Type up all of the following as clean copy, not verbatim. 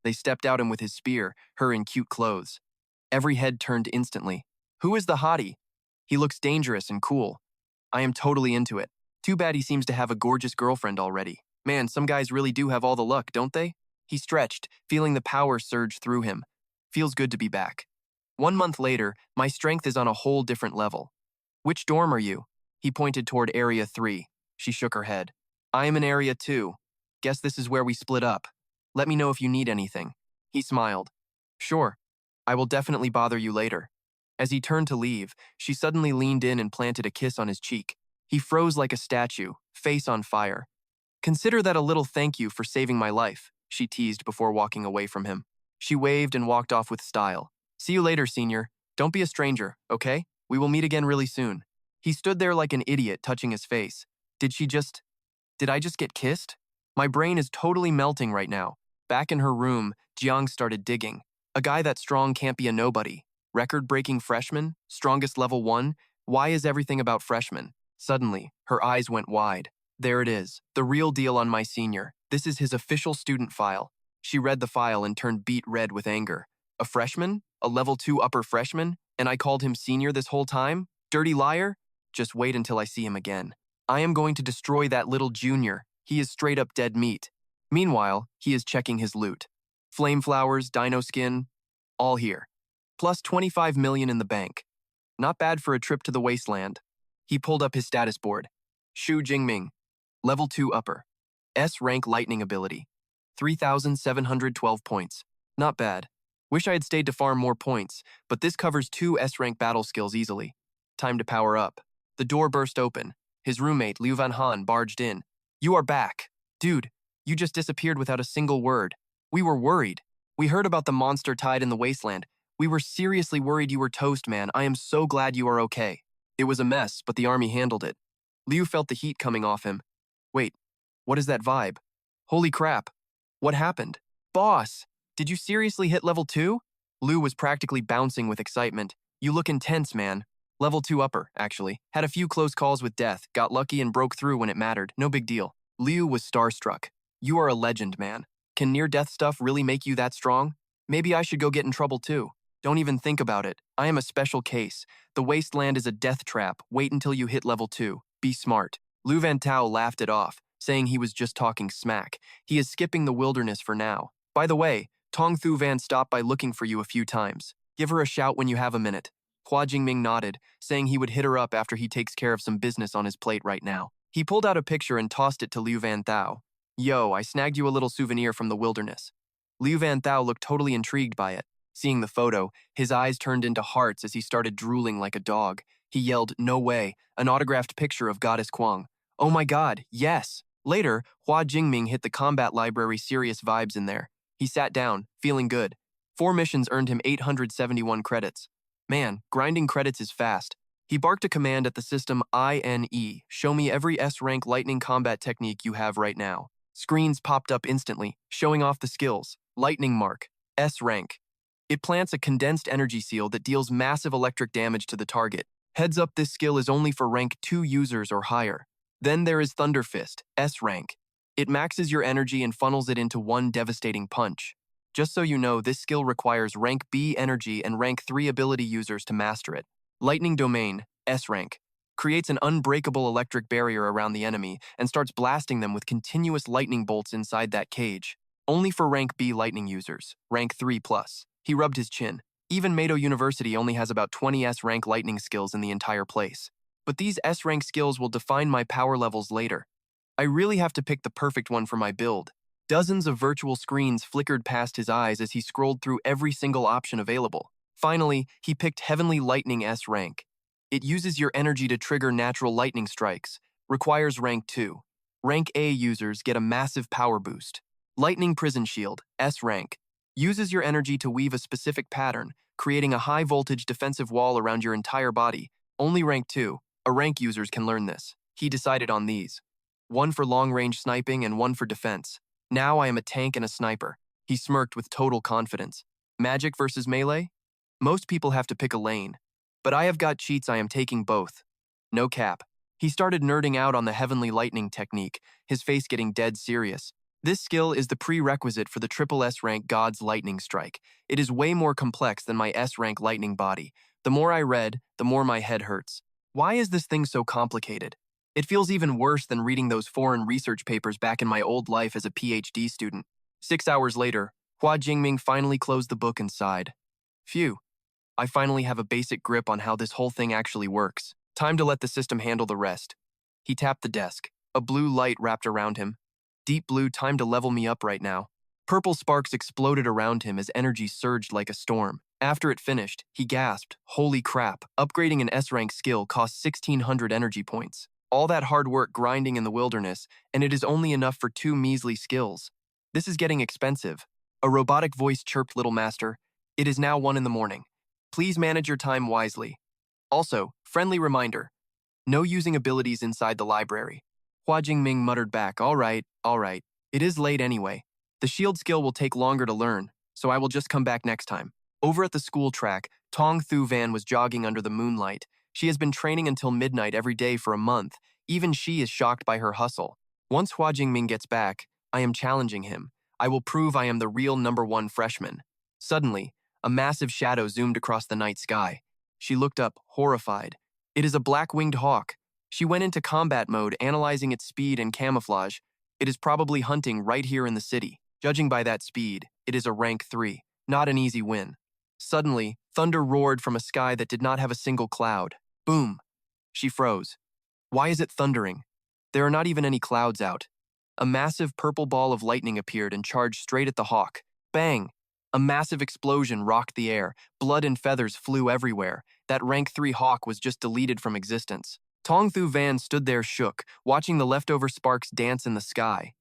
They stepped out him with his spear, her in cute clothes. Every head turned instantly. Who is the hottie? He looks dangerous and cool. I am totally into it. Too bad he seems to have a gorgeous girlfriend already. Man, some guys really do have all the luck, don't they? He stretched, feeling the power surge through him. Feels good to be back. 1 month later, my strength is on a whole different level. Which dorm are you? He pointed toward Area 3. She shook her head. I am in Area 2. Guess this is where we split up. Let me know if you need anything. He smiled. Sure. I will definitely bother you later. As he turned to leave, she suddenly leaned in and planted a kiss on his cheek. He froze like a statue, face on fire. Consider that a little thank you for saving my life, she teased before walking away from him. She waved and walked off with style. See you later, senior. Don't be a stranger, okay? We will meet again really soon. He stood there like an idiot, touching his face. Did I just get kissed? My brain is totally melting right now. Back in her room, Jiang started digging. A guy that strong can't be a nobody. Record-breaking freshman? Strongest level 1? Why is everything about freshmen? Suddenly, her eyes went wide. There it is, the real deal on my senior. This is his official student file. She read the file and turned beet red with anger. A freshman? A level 2 upper freshman? And I called him senior this whole time? Dirty liar? Just wait until I see him again. I am going to destroy that little junior. He is straight up dead meat. Meanwhile, he is checking his loot. Flame flowers, dino skin, all here. Plus 25 million in the bank. Not bad for a trip to the wasteland. He pulled up his status board. Hua Jingming, level 2 upper. S-Rank lightning ability. 3,712 points. Not bad. Wish I had stayed to farm more points, but this covers 2 S-Rank battle skills easily. Time to power up. The door burst open. His roommate, Liu Van Han, barged in. You are back. Dude, you just disappeared without a single word. We were worried. We heard about the monster tied in the wasteland. We were seriously worried you were toast, man. I am so glad you are okay. It was a mess, but the army handled it. Liu felt the heat coming off him. Wait, what is that vibe? Holy crap. What happened? Boss, did you seriously hit level 2? Liu was practically bouncing with excitement. You look intense, man. Level 2 upper, actually. Had a few close calls with death, got lucky and broke through when it mattered. No big deal. Liu was starstruck. You are a legend, man. Can near-death stuff really make you that strong? Maybe I should go get in trouble too. Don't even think about it. I am a special case. The wasteland is a death trap. Wait until you hit level 2. Be smart. Lu Van Tao laughed it off, saying he was just talking smack. He is skipping the wilderness for now. By the way, Tong Thu Van stopped by looking for you a few times. Give her a shout when you have a minute. Hua Jingming nodded, saying he would hit her up after he takes care of some business on his plate right now. He pulled out a picture and tossed it to Liu Van Thao. Yo, I snagged you a little souvenir from the wilderness. Liu Van Thao looked totally intrigued by it. Seeing the photo, his eyes turned into hearts as he started drooling like a dog. He yelled, no way, an autographed picture of Goddess Kuang. Oh my god, yes! Later, Hua Jingming hit the combat library serious vibes in there. He sat down, feeling good. 4 missions earned him 871 credits. Man, grinding credits is fast. He barked a command at the system INE, show me every S-rank lightning combat technique you have right now. Screens popped up instantly, showing off the skills. Lightning Mark, S-rank. It plants a condensed energy seal that deals massive electric damage to the target. Heads up, this skill is only for rank 2 users or higher. Then there is Thunder Fist, S-rank. It maxes your energy and funnels it into one devastating punch. Just so you know, this skill requires rank B energy and rank 3 ability users to master it. Lightning Domain, S-rank. Creates an unbreakable electric barrier around the enemy and starts blasting them with continuous lightning bolts inside that cage. Only for rank B lightning users, rank 3+. He rubbed his chin. Even Mado University only has about 20 S-rank lightning skills in the entire place. But these S-rank skills will define my power levels later. I really have to pick the perfect one for my build. Dozens of virtual screens flickered past his eyes as he scrolled through every single option available. Finally, he picked Heavenly Lightning S-rank. It uses your energy to trigger natural lightning strikes. Requires rank 2. Rank A users get a massive power boost. Lightning Prison Shield, S-rank. Uses your energy to weave a specific pattern, creating a high-voltage defensive wall around your entire body. Only rank 2. A rank users can learn this. He decided on these. One for long-range sniping and one for defense. Now I am a tank and a sniper. He smirked with total confidence. Magic versus melee? Most people have to pick a lane. But I have got cheats, I am taking both. No cap. He started nerding out on the Heavenly Lightning technique, his face getting dead serious. This skill is the prerequisite for the triple S-Rank God's Lightning Strike. It is way more complex than my S-Rank Lightning Body. The more I read, the more my head hurts. Why is this thing so complicated? It feels even worse than reading those foreign research papers back in my old life as a PhD student. 6 hours later, Hua Jingming finally closed the book and sighed. Phew, I finally have a basic grip on how this whole thing actually works. Time to let the system handle the rest. He tapped the desk. A blue light wrapped around him. Deep blue, time to level me up right now. Purple sparks exploded around him as energy surged like a storm. After it finished, he gasped, holy crap, upgrading an S-rank skill costs 1,600 energy points. All that hard work grinding in the wilderness, and it is only enough for 2 measly skills. This is getting expensive. A robotic voice chirped Little Master. It is now 1 in the morning. Please manage your time wisely. Also, friendly reminder, no using abilities inside the library. Hua Jingming muttered back, all right. It is late anyway. The shield skill will take longer to learn, so I will just come back next time. Over at the school track, Tong Thu Van was jogging under the moonlight. She has been training until midnight every day for a month. Even she is shocked by her hustle. Once Hua Jingming gets back, I am challenging him. I will prove I am the real #1 freshman. Suddenly, a massive shadow zoomed across the night sky. She looked up, horrified. It is a black-winged hawk. She went into combat mode, analyzing its speed and camouflage. It is probably hunting right here in the city. Judging by that speed, it is a rank 3, not an easy win. Suddenly, thunder roared from a sky that did not have a single cloud. Boom! She froze. Why is it thundering? There are not even any clouds out. A massive purple ball of lightning appeared and charged straight at the hawk. Bang! A massive explosion rocked the air. Blood and feathers flew everywhere. That rank 3 hawk was just deleted from existence. Tong Thu Van stood there shook, watching the leftover sparks dance in the sky.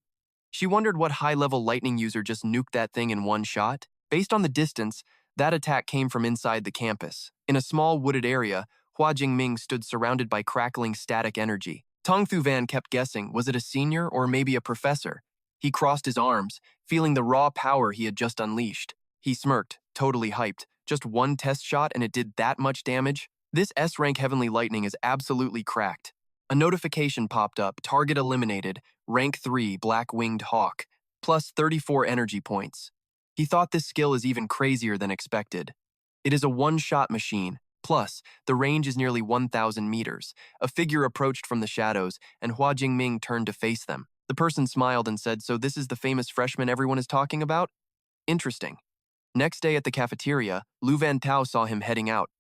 She wondered what high-level lightning user just nuked that thing in one shot. Based on the distance, that attack came from inside the campus. In a small wooded area, Hua Jingming stood surrounded by crackling static energy. Tong Thu Van kept guessing, was it a senior or maybe a professor? He crossed his arms, feeling the raw power he had just unleashed. He smirked, totally hyped. Just one test shot and it did that much damage? This S-rank Heavenly Lightning is absolutely cracked. A notification popped up, target eliminated, rank 3 Black-Winged Hawk, plus 34 energy points. He thought this skill is even crazier than expected. It is a one-shot machine, plus the range is nearly 1,000 meters. A figure approached from the shadows, and Hua Jingming turned to face them. The person smiled and said, so this is the famous freshman everyone is talking about? Interesting. Next day at the cafeteria, Lu Van Tao saw him heading out.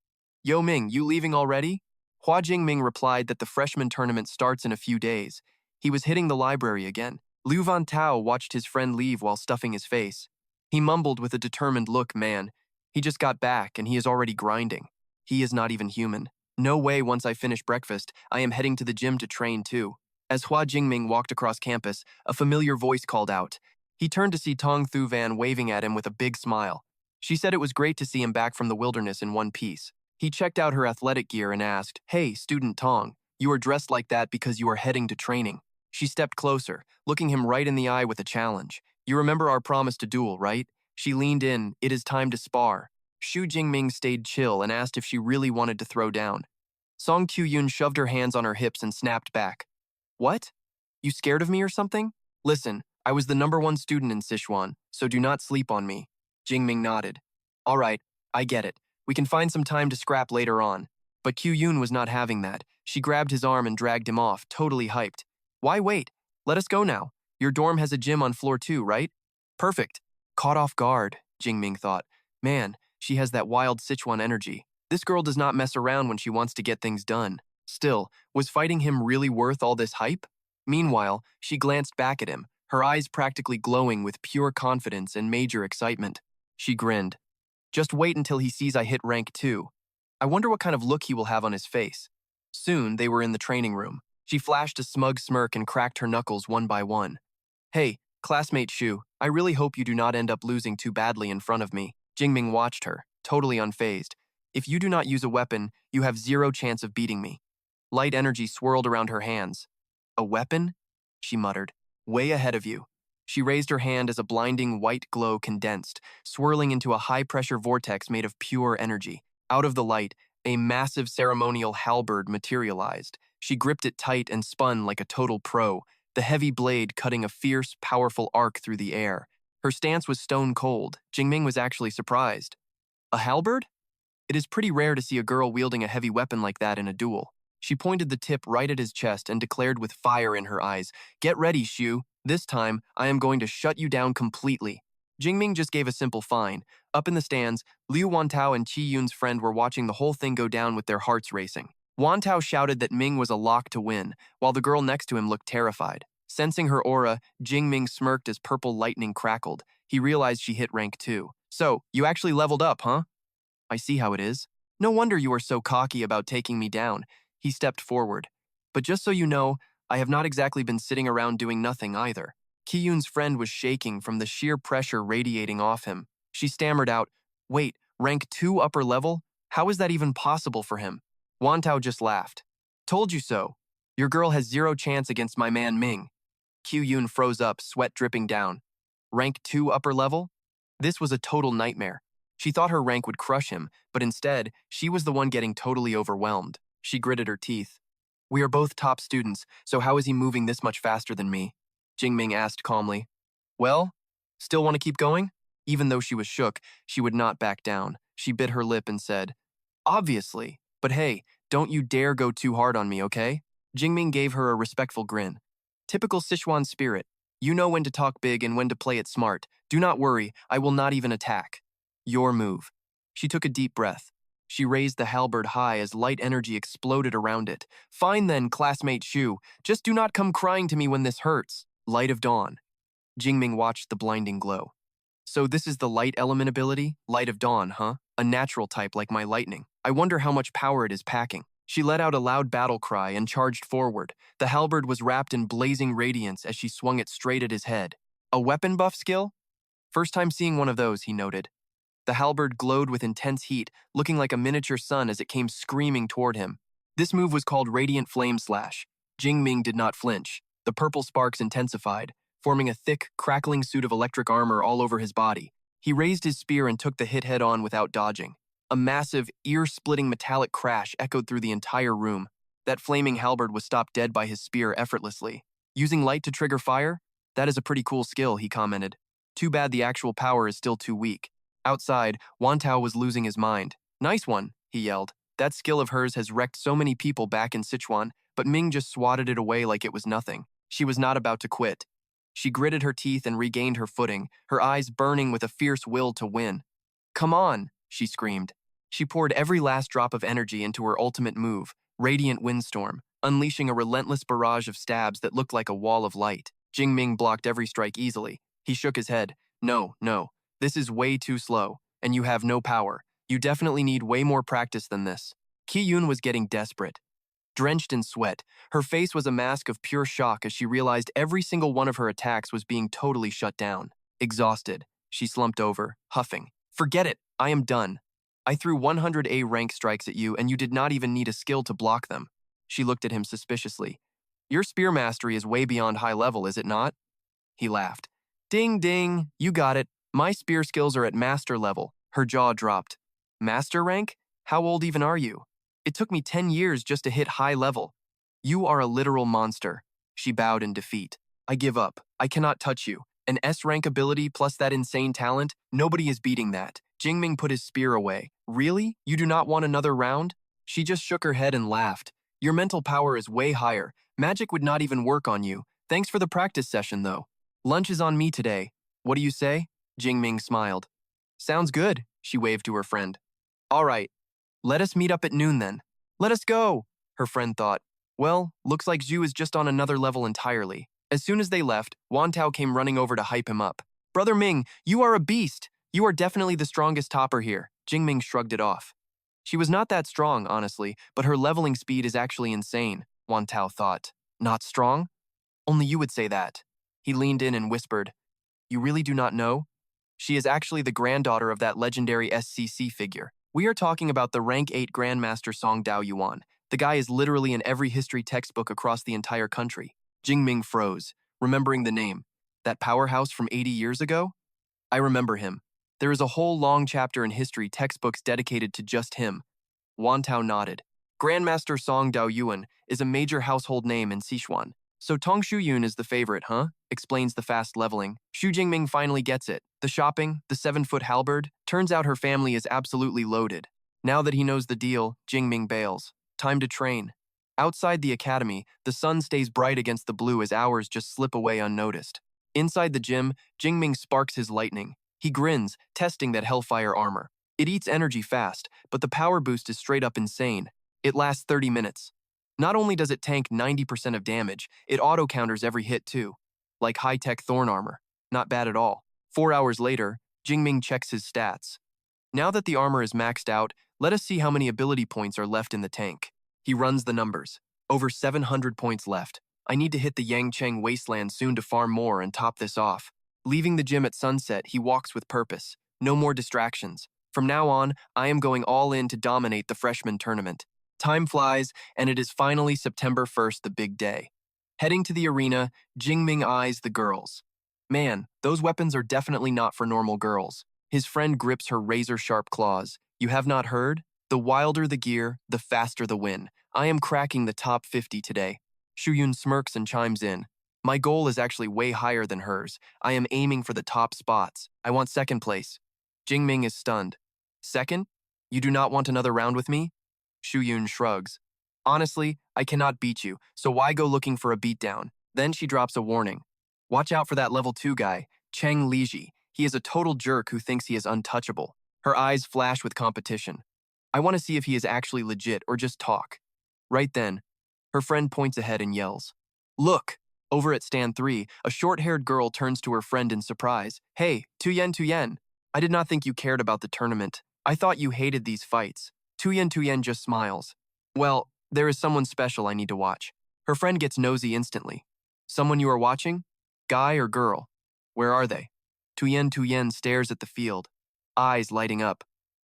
Yo Ming, you leaving already? Hua Jingming replied that the freshman tournament starts in a few days. He was hitting the library again. Lu Van Tao watched his friend leave while stuffing his face. He mumbled with a determined look, man. He just got back and he is already grinding. He is not even human. No way once I finish breakfast, I am heading to the gym to train too. As Hua Jingming walked across campus, a familiar voice called out. He turned to see Tong Thu Van waving at him with a big smile. She said it was great to see him back from the wilderness in one piece. He checked out her athletic gear and asked, hey, student Tong, you are dressed like that because you are heading to training. She stepped closer, looking him right in the eye with a challenge. You remember our promise to duel, right? She leaned in, it is time to spar. Xu Jingming stayed chill and asked if she really wanted to throw down. Song Qiuyun shoved her hands on her hips and snapped back. What? You scared of me or something? Listen, I was the #1 student in Sichuan, so do not sleep on me. Jingming nodded. All right, I get it. We can find some time to scrap later on. But Qiuyun was not having that. She grabbed his arm and dragged him off, totally hyped. Why wait? Let us go now. Your dorm has a gym on floor 2, right? Perfect. Caught off guard, Jingming thought. Man, she has that wild Sichuan energy. This girl does not mess around when she wants to get things done. Still, was fighting him really worth all this hype? Meanwhile, she glanced back at him, her eyes practically glowing with pure confidence and major excitement. She grinned. Just wait until he sees I hit rank 2. I wonder what kind of look he will have on his face. Soon, they were in the training room. She flashed a smug smirk and cracked her knuckles one by one. Hey, classmate Xu, I really hope you do not end up losing too badly in front of me. Jingming watched her, totally unfazed. If you do not use a weapon, you have 0 chance of beating me. Light energy swirled around her hands. A weapon? She muttered. Way ahead of you. She raised her hand as a blinding white glow condensed, swirling into a high-pressure vortex made of pure energy. Out of the light, a massive ceremonial halberd materialized. She gripped it tight and spun like a total pro. the heavy blade cutting a fierce, powerful arc through the air. Her stance was stone cold. Jingming was actually surprised. A halberd? It is pretty rare to see a girl wielding a heavy weapon like that in a duel. She pointed the tip right at his chest and declared with fire in her eyes, "Get ready, Shu. This time, I am going to shut you down completely." Jingming just gave a simple fine. Up in the stands, Liu Wantao and Qi Yun's friend were watching the whole thing go down with their hearts racing. Wantao shouted that Ming was a lock to win, while the girl next to him looked terrified. Sensing her aura, Jingming smirked as purple lightning crackled. He realized she hit rank 2. "So, you actually leveled up, huh?" "I see how it is. No wonder you are so cocky about taking me down." He stepped forward. "But just so you know, I have not exactly been sitting around doing nothing either." Qiyun's friend was shaking from the sheer pressure radiating off him. She stammered out, "Wait, rank 2 upper level? How is that even possible for him?" Wantao just laughed. "Told you so. Your girl has zero chance against my man Ming." Qiyun froze up, sweat dripping down. Rank 2 upper level? This was a total nightmare. She thought her rank would crush him, but instead, she was the one getting totally overwhelmed. She gritted her teeth. "We are both top students, so how is he moving this much faster than me?" Jingming asked calmly. "Well, still want to keep going?" Even though she was shook, she would not back down. She bit her lip and said, "Obviously, but hey, don't you dare go too hard on me, okay?" Jingming gave her a respectful grin. "Typical Sichuan spirit. You know when to talk big and when to play it smart. Do not worry, I will not even attack." "Your move." She took a deep breath. She raised the halberd high as light energy exploded around it. "Fine then, classmate Shu. Just do not come crying to me when this hurts." Light of dawn. Jingming watched the blinding glow. "So this is the light element ability? Light of dawn, huh? A natural type like my lightning. I wonder how much power it is packing." She let out a loud battle cry and charged forward. The halberd was wrapped in blazing radiance as she swung it straight at his head. "A weapon buff skill?" "First time seeing one of those," he noted. The halberd glowed with intense heat, looking like a miniature sun as it came screaming toward him. This move was called Radiant Flame Slash. Jingming did not flinch. The purple sparks intensified, forming a thick, crackling suit of electric armor all over his body. He raised his spear and took the hit head-on without dodging. A massive, ear-splitting metallic crash echoed through the entire room. That flaming halberd was stopped dead by his spear effortlessly. "Using light to trigger fire? That is a pretty cool skill," he commented. "Too bad the actual power is still too weak." Outside, Wantao was losing his mind. "Nice one," he yelled. "That skill of hers has wrecked so many people back in Sichuan, but Ming just swatted it away like it was nothing." She was not about to quit. She gritted her teeth and regained her footing, her eyes burning with a fierce will to win. "Come on," she screamed. She poured every last drop of energy into her ultimate move, Radiant Windstorm, unleashing a relentless barrage of stabs that looked like a wall of light. Jingming blocked every strike easily. He shook his head. "No, no. This is way too slow, and you have no power. You definitely need way more practice than this." Qiyun was getting desperate. Drenched in sweat, her face was a mask of pure shock as she realized every single one of her attacks was being totally shut down. Exhausted, she slumped over, huffing. "Forget it, I am done. I threw 100A rank strikes at you and you did not even need a skill to block them." She looked at him suspiciously. "Your spear mastery is way beyond high level, is it not?" He laughed. "Ding ding, you got it. My spear skills are at master level." Her jaw dropped. "Master rank? How old even are you?" "It took me 10 years just to hit high level." "You are a literal monster." She bowed in defeat. "I give up. I cannot touch you. An S-rank ability plus that insane talent? Nobody is beating that." Jingming put his spear away. "Really? You do not want another round?" She just shook her head and laughed. "Your mental power is way higher. Magic would not even work on you. Thanks for the practice session, though. Lunch is on me today. What do you say?" Jingming smiled. "Sounds good," she waved to her friend. "All right. Let us meet up at noon then." "Let us go," her friend thought. Well, looks like Zhu is just on another level entirely. As soon as they left, Wantao came running over to hype him up. "Brother Ming, you are a beast. You are definitely the strongest topper here." Jingming shrugged it off. She was not that strong, honestly, but her leveling speed is actually insane, Wantao thought. "Not strong? Only you would say that." He leaned in and whispered, "You really do not know? She is actually the granddaughter of that legendary SCC figure. We are talking about the rank 8 Grandmaster Song Dao Yuan. The guy is literally in every history textbook across the entire country." Jingming froze, remembering the name. That powerhouse from 80 years ago? "I remember him. There is a whole long chapter in history textbooks dedicated to just him." Wantao nodded. "Grandmaster Song Dao Yuan is a major household name in Sichuan. So Tong Shuyun is the favorite, huh? Explains the fast leveling. Xu Jingming finally gets it. The shopping, the 7-foot halberd, turns out her family is absolutely loaded. Now that he knows the deal, Jingming bails. Time to train. Outside the academy, the sun stays bright against the blue as hours just slip away unnoticed. Inside the gym, Jingming sparks his lightning. He grins, testing that hellfire armor. It eats energy fast, but the power boost is straight up insane. It lasts 30 minutes. Not only does it tank 90% of damage, it auto-counters every hit too. Like high-tech thorn armor. Not bad at all. 4 hours later, Jingming checks his stats. Now that the armor is maxed out, let us see how many ability points are left in the tank. He runs the numbers. Over 700 points left. I need to hit the Yangcheng wasteland soon to farm more and top this off. Leaving the gym at sunset, he walks with purpose. No more distractions. From now on, I am going all in to dominate the freshman tournament. Time flies, and it is finally September 1st, the big day. Heading to the arena, Jingming eyes the girls. Man, those weapons are definitely not for normal girls. His friend grips her razor-sharp claws. You have not heard? The wilder the gear, the faster the win. I am cracking the top 50 today. Shuyun smirks and chimes in. My goal is actually way higher than hers. I am aiming for the top spots. I want second place. Jingming is stunned. Second? You do not want another round with me? Shuyun shrugs. Honestly, I cannot beat you, so why go looking for a beatdown? Then she drops a warning. Watch out for that level 2 guy, Cheng Liji. He is a total jerk who thinks he is untouchable. Her eyes flash with competition. I want to see if he is actually legit or just talk. Right then, her friend points ahead and yells. Look! Over at stand 3, a short-haired girl turns to her friend in surprise. Hey, Tuyen. I did not think you cared about the tournament. I thought you hated these fights. Tuyen just smiles. Well, there is someone special I need to watch. Her friend gets nosy instantly. Someone you are watching? Guy or girl? Where are they? Tuyen stares at the field, eyes lighting up.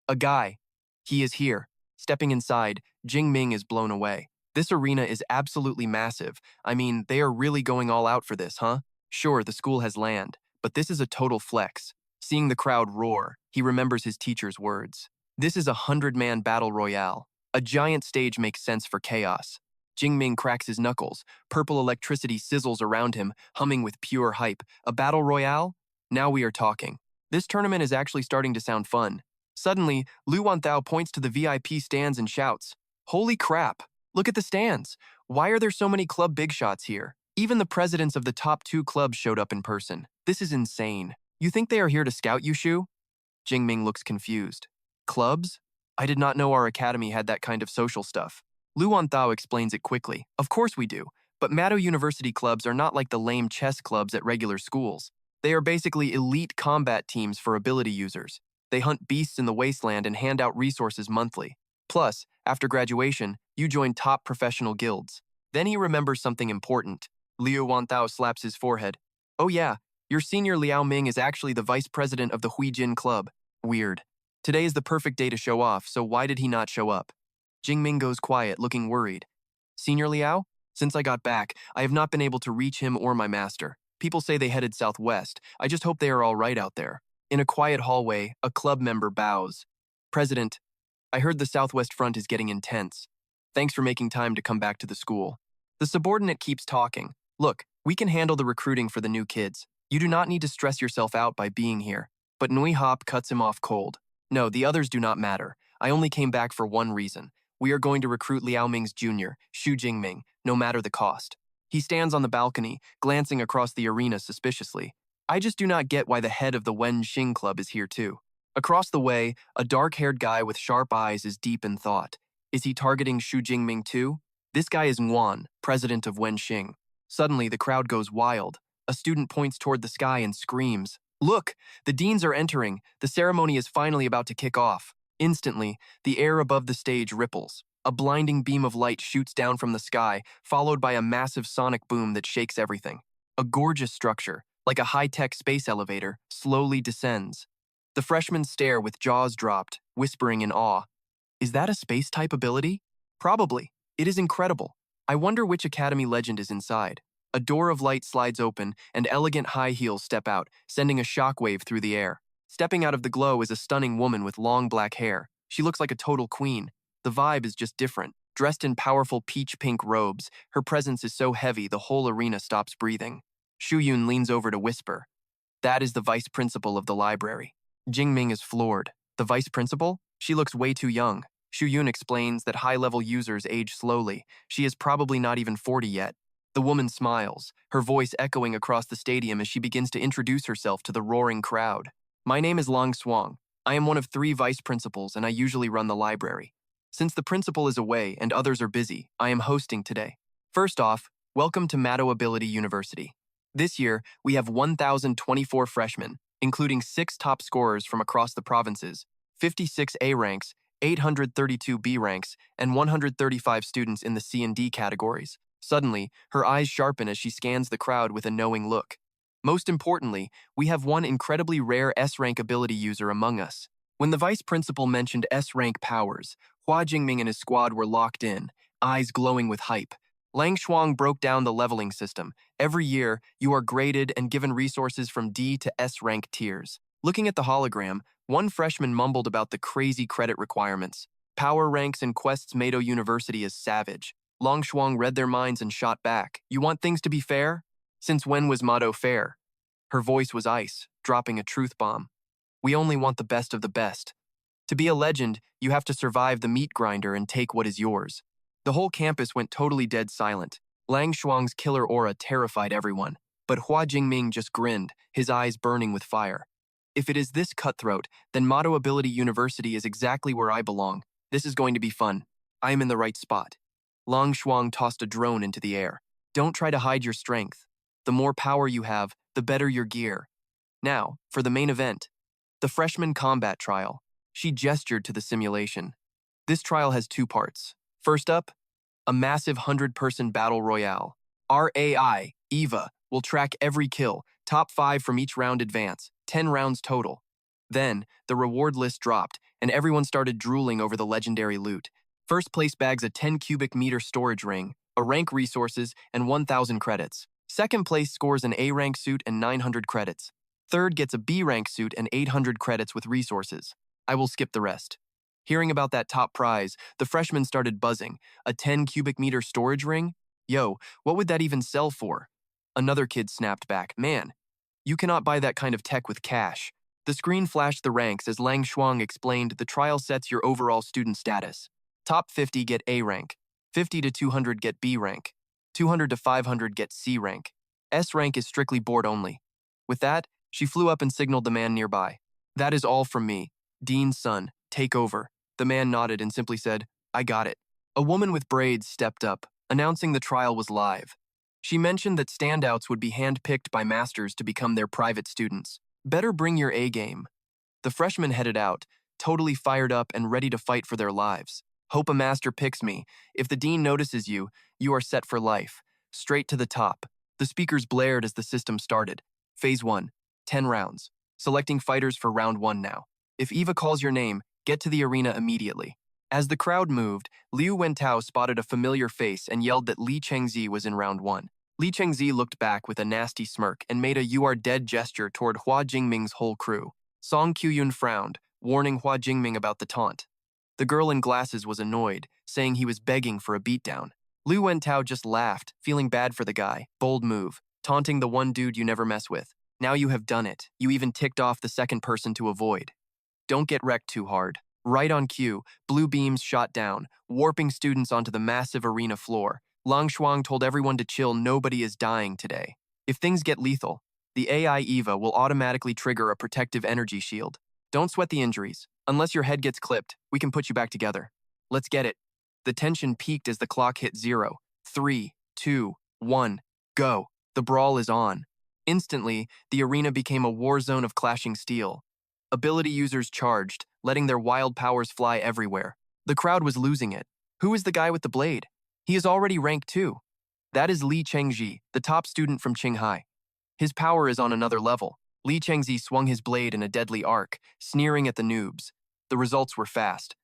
A guy. He is here. Stepping inside, Jingming is blown away. This arena is absolutely massive. I mean, they are really going all out for this, huh? Sure, the school has land, but this is a total flex. Seeing the crowd roar, he remembers his teacher's words. This is a 100-man battle royale. A giant stage makes sense for chaos. Jingming cracks his knuckles. Purple electricity sizzles around him, humming with pure hype. A battle royale? Now we are talking. This tournament is actually starting to sound fun. Suddenly, Lu Wanthao points to the VIP stands and shouts, Holy crap! Look at the stands! Why are there so many club big shots here? Even the presidents of the top 2 clubs showed up in person. This is insane. You think they are here to scout you, Shu? Jingming looks confused. Clubs? I did not know our academy had that kind of social stuff. Lu Wanthao explains it quickly. Of course we do, but Maddo University clubs are not like the lame chess clubs at regular schools. They are basically elite combat teams for ability users. They hunt beasts in the wasteland and hand out resources monthly. Plus, after graduation, you join top professional guilds. Then he remembers something important. Liu Wanthao slaps his forehead. Oh yeah, your senior Liao Ming is actually the vice president of the Huijin Club. Weird. Today is the perfect day to show off, so why did he not show up? Jingming goes quiet, looking worried. Senior Liao? Since I got back, I have not been able to reach him or my master. People say they headed southwest. I just hope they are all right out there. In a quiet hallway, a club member bows. President, I heard the Southwest Front is getting intense. Thanks for making time to come back to the school. The subordinate keeps talking. Look, we can handle the recruiting for the new kids. You do not need to stress yourself out by being here. But Nui Hop cuts him off cold. No, the others do not matter. I only came back for one reason. We are going to recruit Liao Ming's junior, Xu Jingming, no matter the cost. He stands on the balcony, glancing across the arena suspiciously. I just do not get why the head of the Wen Xing Club is here too. Across the way, a dark-haired guy with sharp eyes is deep in thought. Is he targeting Xu Jingming too? This guy is Nguan, president of Wen Xing. Suddenly, the crowd goes wild. A student points toward the sky and screams, Look, the deans are entering. The ceremony is finally about to kick off. Instantly, the air above the stage ripples. A blinding beam of light shoots down from the sky, followed by a massive sonic boom that shakes everything. A gorgeous structure, like a high-tech space elevator, slowly descends. The freshmen stare with jaws dropped, whispering in awe. Is that a space-type ability? Probably. It is incredible. I wonder which academy legend is inside. A door of light slides open, and elegant high heels step out, sending a shockwave through the air. Stepping out of the glow is a stunning woman with long black hair. She looks like a total queen. The vibe is just different. Dressed in powerful peach-pink robes, her presence is so heavy the whole arena stops breathing. Shu Yun leans over to whisper. That is the vice principal of the library. Jingming is floored. The vice principal? She looks way too young. Shu Yun explains that high-level users age slowly. She is probably not even 40 yet. The woman smiles, her voice echoing across the stadium as she begins to introduce herself to the roaring crowd. My name is Lang Shuang. I am one of 3 vice principals and I usually run the library. Since the principal is away and others are busy, I am hosting today. First off, welcome to Maddo Ability University. This year, we have 1,024 freshmen, including 6 top scorers from across the provinces, 56 A ranks, 832 B ranks, and 135 students in the C and D categories. Suddenly, her eyes sharpen as she scans the crowd with a knowing look. Most importantly, we have one incredibly rare S-rank ability user among us. When the vice principal mentioned S-rank powers, Hua Jingming and his squad were locked in, eyes glowing with hype. Lang Shuang broke down the leveling system. Every year, you are graded and given resources from D to S-rank tiers. Looking at the hologram, one freshman mumbled about the crazy credit requirements. Power ranks and quests Maddo University is savage. Lang Shuang read their minds and shot back. You want things to be fair? Since when was Maddo fair? Her voice was ice, dropping a truth bomb. We only want the best of the best. To be a legend, you have to survive the meat grinder and take what is yours. The whole campus went totally dead silent. Lang Shuang's killer aura terrified everyone, but Hua Jingming just grinned, his eyes burning with fire. If it is this cutthroat, then Maddo Ability University is exactly where I belong. This is going to be fun. I am in the right spot. Lang Shuang tossed a drone into the air. Don't try to hide your strength. The more power you have, the better your gear. Now, for the main event. The freshman combat trial. She gestured to the simulation. This trial has 2 parts. First up, a massive 100-person battle royale. Our AI, Eva, will track every kill, top 5 from each round advance, 10 rounds total. Then, the reward list dropped, and everyone started drooling over the legendary loot. First place bags a 10 cubic meter storage ring, a rank resources, and 1,000 credits. Second place scores an A rank suit and 900 credits. Third gets a B rank suit and 800 credits with resources. I will skip the rest. Hearing about that top prize, the freshmen started buzzing. A 10 cubic meter storage ring? Yo, what would that even sell for? Another kid snapped back. Man, you cannot buy that kind of tech with cash. The screen flashed the ranks as Lang Shuang explained the trial sets your overall student status. Top 50 get A rank, 50 to 200 get B rank, 200 to 500 get C rank. S rank is strictly board only. With that, she flew up and signaled the man nearby. That is all from me. Dean's son, take over. The man nodded and simply said, I got it. A woman with braids stepped up, announcing the trial was live. She mentioned that standouts would be handpicked by masters to become their private students. Better bring your A game. The freshmen headed out, totally fired up and ready to fight for their lives. Hope a master picks me. If the dean notices you, you are set for life. Straight to the top. The speakers blared as the system started. Phase 1, 10 rounds. Selecting fighters for round 1 now. If Eva calls your name, get to the arena immediately. As the crowd moved, Liu Wentao spotted a familiar face and yelled that Li Chengzi was in round 1. Li Chengzi looked back with a nasty smirk and made a "you are dead" gesture toward Hua Jingming's whole crew. Song Qiuyun frowned, warning Hua Jingming about the taunt. The girl in glasses was annoyed, saying he was begging for a beatdown. Liu Wentao just laughed, feeling bad for the guy. Bold move, taunting the one dude you never mess with. Now you have done it. You even ticked off the second person to avoid. Don't get wrecked too hard. Right on cue, blue beams shot down, warping students onto the massive arena floor. Lang Shuang told everyone to chill, nobody is dying today. If things get lethal, the AI Eva will automatically trigger a protective energy shield. Don't sweat the injuries. Unless your head gets clipped, we can put you back together. Let's get it. The tension peaked as the clock hit 0, 3, 2, 1, go. The brawl is on. Instantly, the arena became a war zone of clashing steel. Ability users charged, letting their wild powers fly everywhere. The crowd was losing it. Who is the guy with the blade? He is already rank 2. That is Li Chengzi, the top student from Qinghai. His power is on another level. Li Chengzi swung his blade in a deadly arc, sneering at the noobs. The results were fast.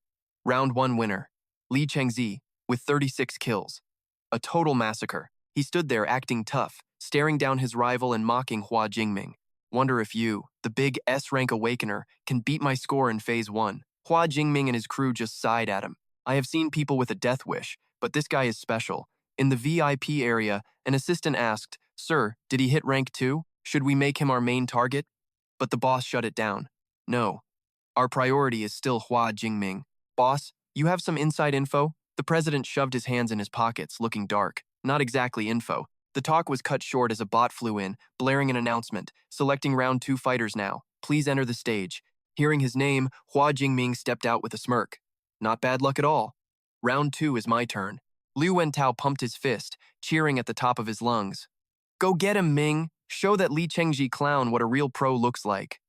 Round 1 winner, Li Chengzi, with 36 kills. A total massacre. He stood there acting tough, staring down his rival and mocking Hua Jingming. Wonder if you, the big S-rank awakener, can beat my score in Phase 1. Hua Jingming and his crew just sighed at him. I have seen people with a death wish, but this guy is special. In the VIP area, an assistant asked, "Sir, did he hit rank 2? Should we make him our main target?" But the boss shut it down. "No. Our priority is still Hua Jingming. Boss, you have some inside info?" The president shoved his hands in his pockets, looking dark. Not exactly info. The talk was cut short as a bot flew in, blaring an announcement, selecting round 2 fighters now. Please enter the stage. Hearing his name, Hua Jingming stepped out with a smirk. Not bad luck at all. Round 2 is my turn. Liu Wentao pumped his fist, cheering at the top of his lungs. Go get him, Ming. Show that Li Chengji clown what a real pro looks like.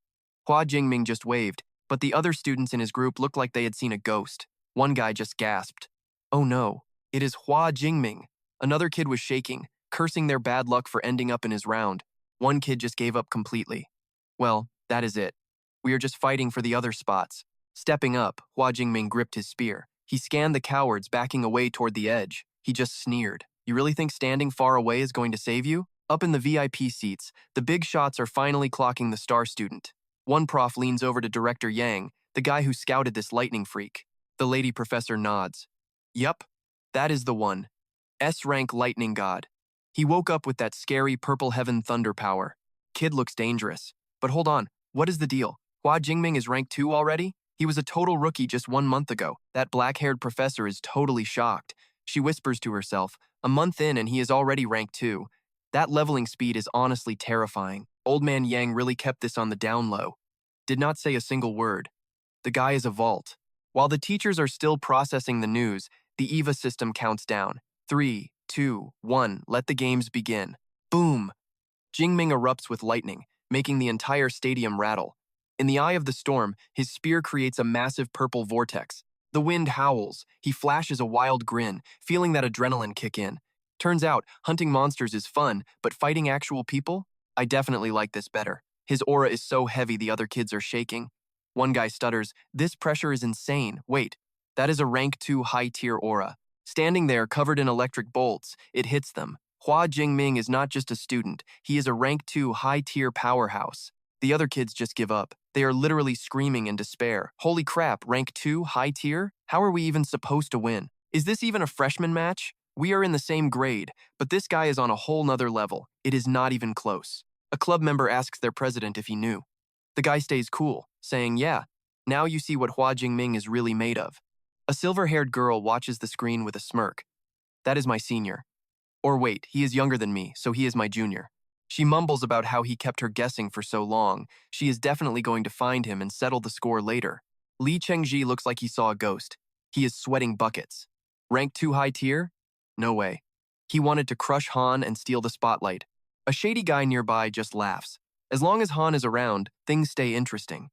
Hua Jingming just waved, but the other students in his group looked like they had seen a ghost. One guy just gasped. Oh no, it is Hua Jingming. Another kid was shaking, cursing their bad luck for ending up in his round. One kid just gave up completely. Well, that is it. We are just fighting for the other spots. Stepping up, Hua Jingming gripped his spear. He scanned the cowards backing away toward the edge. He just sneered. You really think standing far away is going to save you? Up in the VIP seats, the big shots are finally clocking the star student. One prof leans over to Director Yang, the guy who scouted this lightning freak. The lady professor nods. Yup, that is the one. S-Rank lightning god. He woke up with that scary purple heaven thunder power. Kid looks dangerous. But hold on, what is the deal? Hua Jingming is rank 2 already? He was a total rookie just 1 month ago. That black-haired professor is totally shocked. She whispers to herself, a month in and he is already rank 2. That leveling speed is honestly terrifying. Old man Yang really kept this on the down low. Did not say a single word. The guy is a vault. While the teachers are still processing the news, the EVA system counts down. 3, 2, 1, let the games begin. Boom! Jingming erupts with lightning, making the entire stadium rattle. In the eye of the storm, his spear creates a massive purple vortex. The wind howls. He flashes a wild grin, feeling that adrenaline kick in. Turns out, hunting monsters is fun, but fighting actual people? I definitely like this better. His aura is so heavy the other kids are shaking. One guy stutters, this pressure is insane. Wait, that is a rank 2 high-tier aura. Standing there, covered in electric bolts, it hits them. Hua Jingming is not just a student, he is a rank 2 high-tier powerhouse. The other kids just give up. They are literally screaming in despair. Holy crap, rank 2 high-tier? How are we even supposed to win? Is this even a freshman match? We are in the same grade, but this guy is on a whole nother level. It is not even close. A club member asks their president if he knew. The guy stays cool, saying, yeah, now you see what Hua Jingming is really made of. A silver-haired girl watches the screen with a smirk. That is my senior. Or wait, he is younger than me, so he is my junior. She mumbles about how he kept her guessing for so long. She is definitely going to find him and settle the score later. Li Chengji looks like he saw a ghost. He is sweating buckets. Rank 2 high tier? No way. He wanted to crush Han and steal the spotlight. A shady guy nearby just laughs. As long as Han is around, things stay interesting.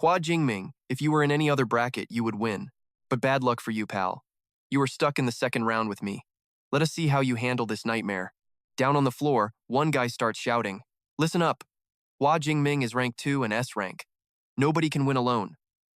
Hua Jingming, if you were in any other bracket, you would win. But bad luck for you, pal. You are stuck in the second round with me. Let us see how you handle this nightmare. Down on the floor, one guy starts shouting, listen up. Hua Jingming is rank 2 and S-Rank. Nobody can win alone.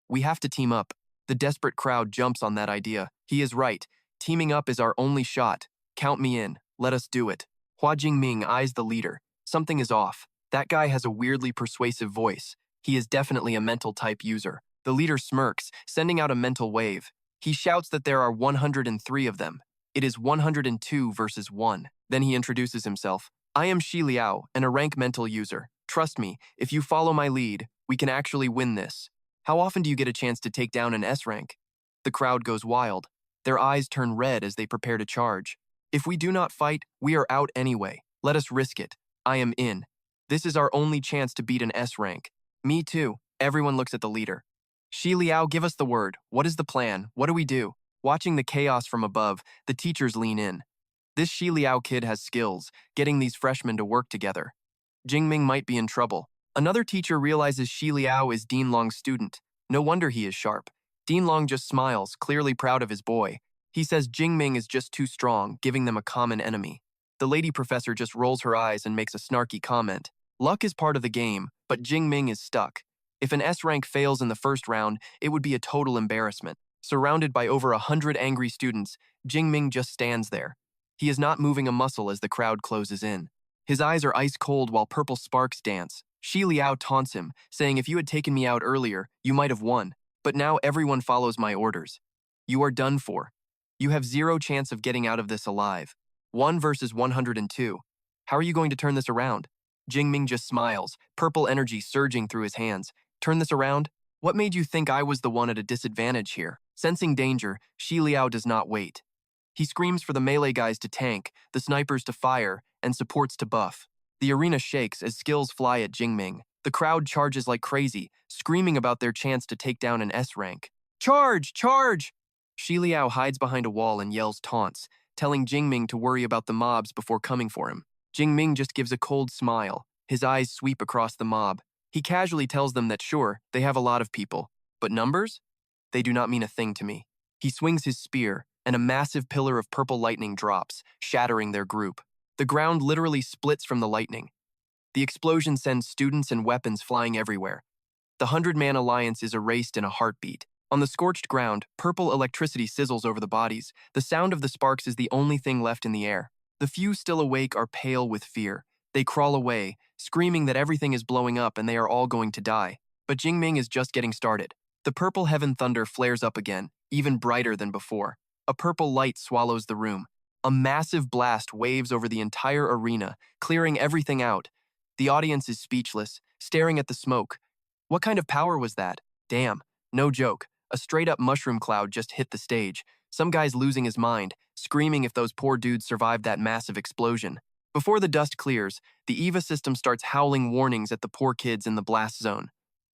We have to team up. The desperate crowd jumps on that idea. He is right. Teaming up is our only shot. Count me in. Let us do it. Hua Jingming eyes the leader. Something is off. That guy has a weirdly persuasive voice. He is definitely a mental type user. The leader smirks, sending out a mental wave. He shouts that there are 103 of them. It is 102 versus 1. Then he introduces himself. I am Shi Liao, and a rank mental user. Trust me, if you follow my lead, we can actually win this. How often do you get a chance to take down an S-Rank? The crowd goes wild. Their eyes turn red as they prepare to charge. If we do not fight, we are out anyway. Let us risk it. I am in. This is our only chance to beat an S-Rank. Me too. Everyone looks at the leader. Shi Liao, give us the word. What is the plan? What do we do? Watching the chaos from above, the teachers lean in. This Shi Liao kid has skills, getting these freshmen to work together. Jingming might be in trouble. Another teacher realizes Shi Liao is Dean Long's student. No wonder he is sharp. Dean Long just smiles, clearly proud of his boy. He says Jingming is just too strong, giving them a common enemy. The lady professor just rolls her eyes and makes a snarky comment. Luck is part of the game, but Jingming is stuck. If an S-Rank fails in the first round, it would be a total embarrassment. Surrounded by over 100 angry students, Jingming just stands there. He is not moving a muscle as the crowd closes in. His eyes are ice cold while purple sparks dance. Shi Liao taunts him, saying if you had taken me out earlier, you might have won. But now everyone follows my orders. You are done for. You have zero chance of getting out of this alive. 1 versus 102. How are you going to turn this around? Jingming just smiles, purple energy surging through his hands. Turn this around? What made you think I was the one at a disadvantage here? Sensing danger, Shi Liao does not wait. He screams for the melee guys to tank, the snipers to fire, and supports to buff. The arena shakes as skills fly at Jingming. The crowd charges like crazy, screaming about their chance to take down an S-Rank. Charge! Charge! Shi Liao hides behind a wall and yells taunts, telling Jingming to worry about the mobs before coming for him. Jingming just gives a cold smile. His eyes sweep across the mob. He casually tells them that sure, they have a lot of people, but numbers? They do not mean a thing to me. He swings his spear, and a massive pillar of purple lightning drops, shattering their group. The ground literally splits from the lightning. The explosion sends students and weapons flying everywhere. The 100-man alliance is erased in a heartbeat. On the scorched ground, purple electricity sizzles over the bodies. The sound of the sparks is the only thing left in the air. The few still awake are pale with fear. They crawl away, screaming that everything is blowing up and they are all going to die. But Jingming is just getting started. The purple heaven thunder flares up again, even brighter than before. A purple light swallows the room. A massive blast waves over the entire arena, clearing everything out. The audience is speechless, staring at the smoke. What kind of power was that? Damn, no joke. A straight-up mushroom cloud just hit the stage. Some guy's losing his mind, screaming if those poor dudes survived that massive explosion. Before the dust clears, the EVA system starts howling warnings at the poor kids in the blast zone.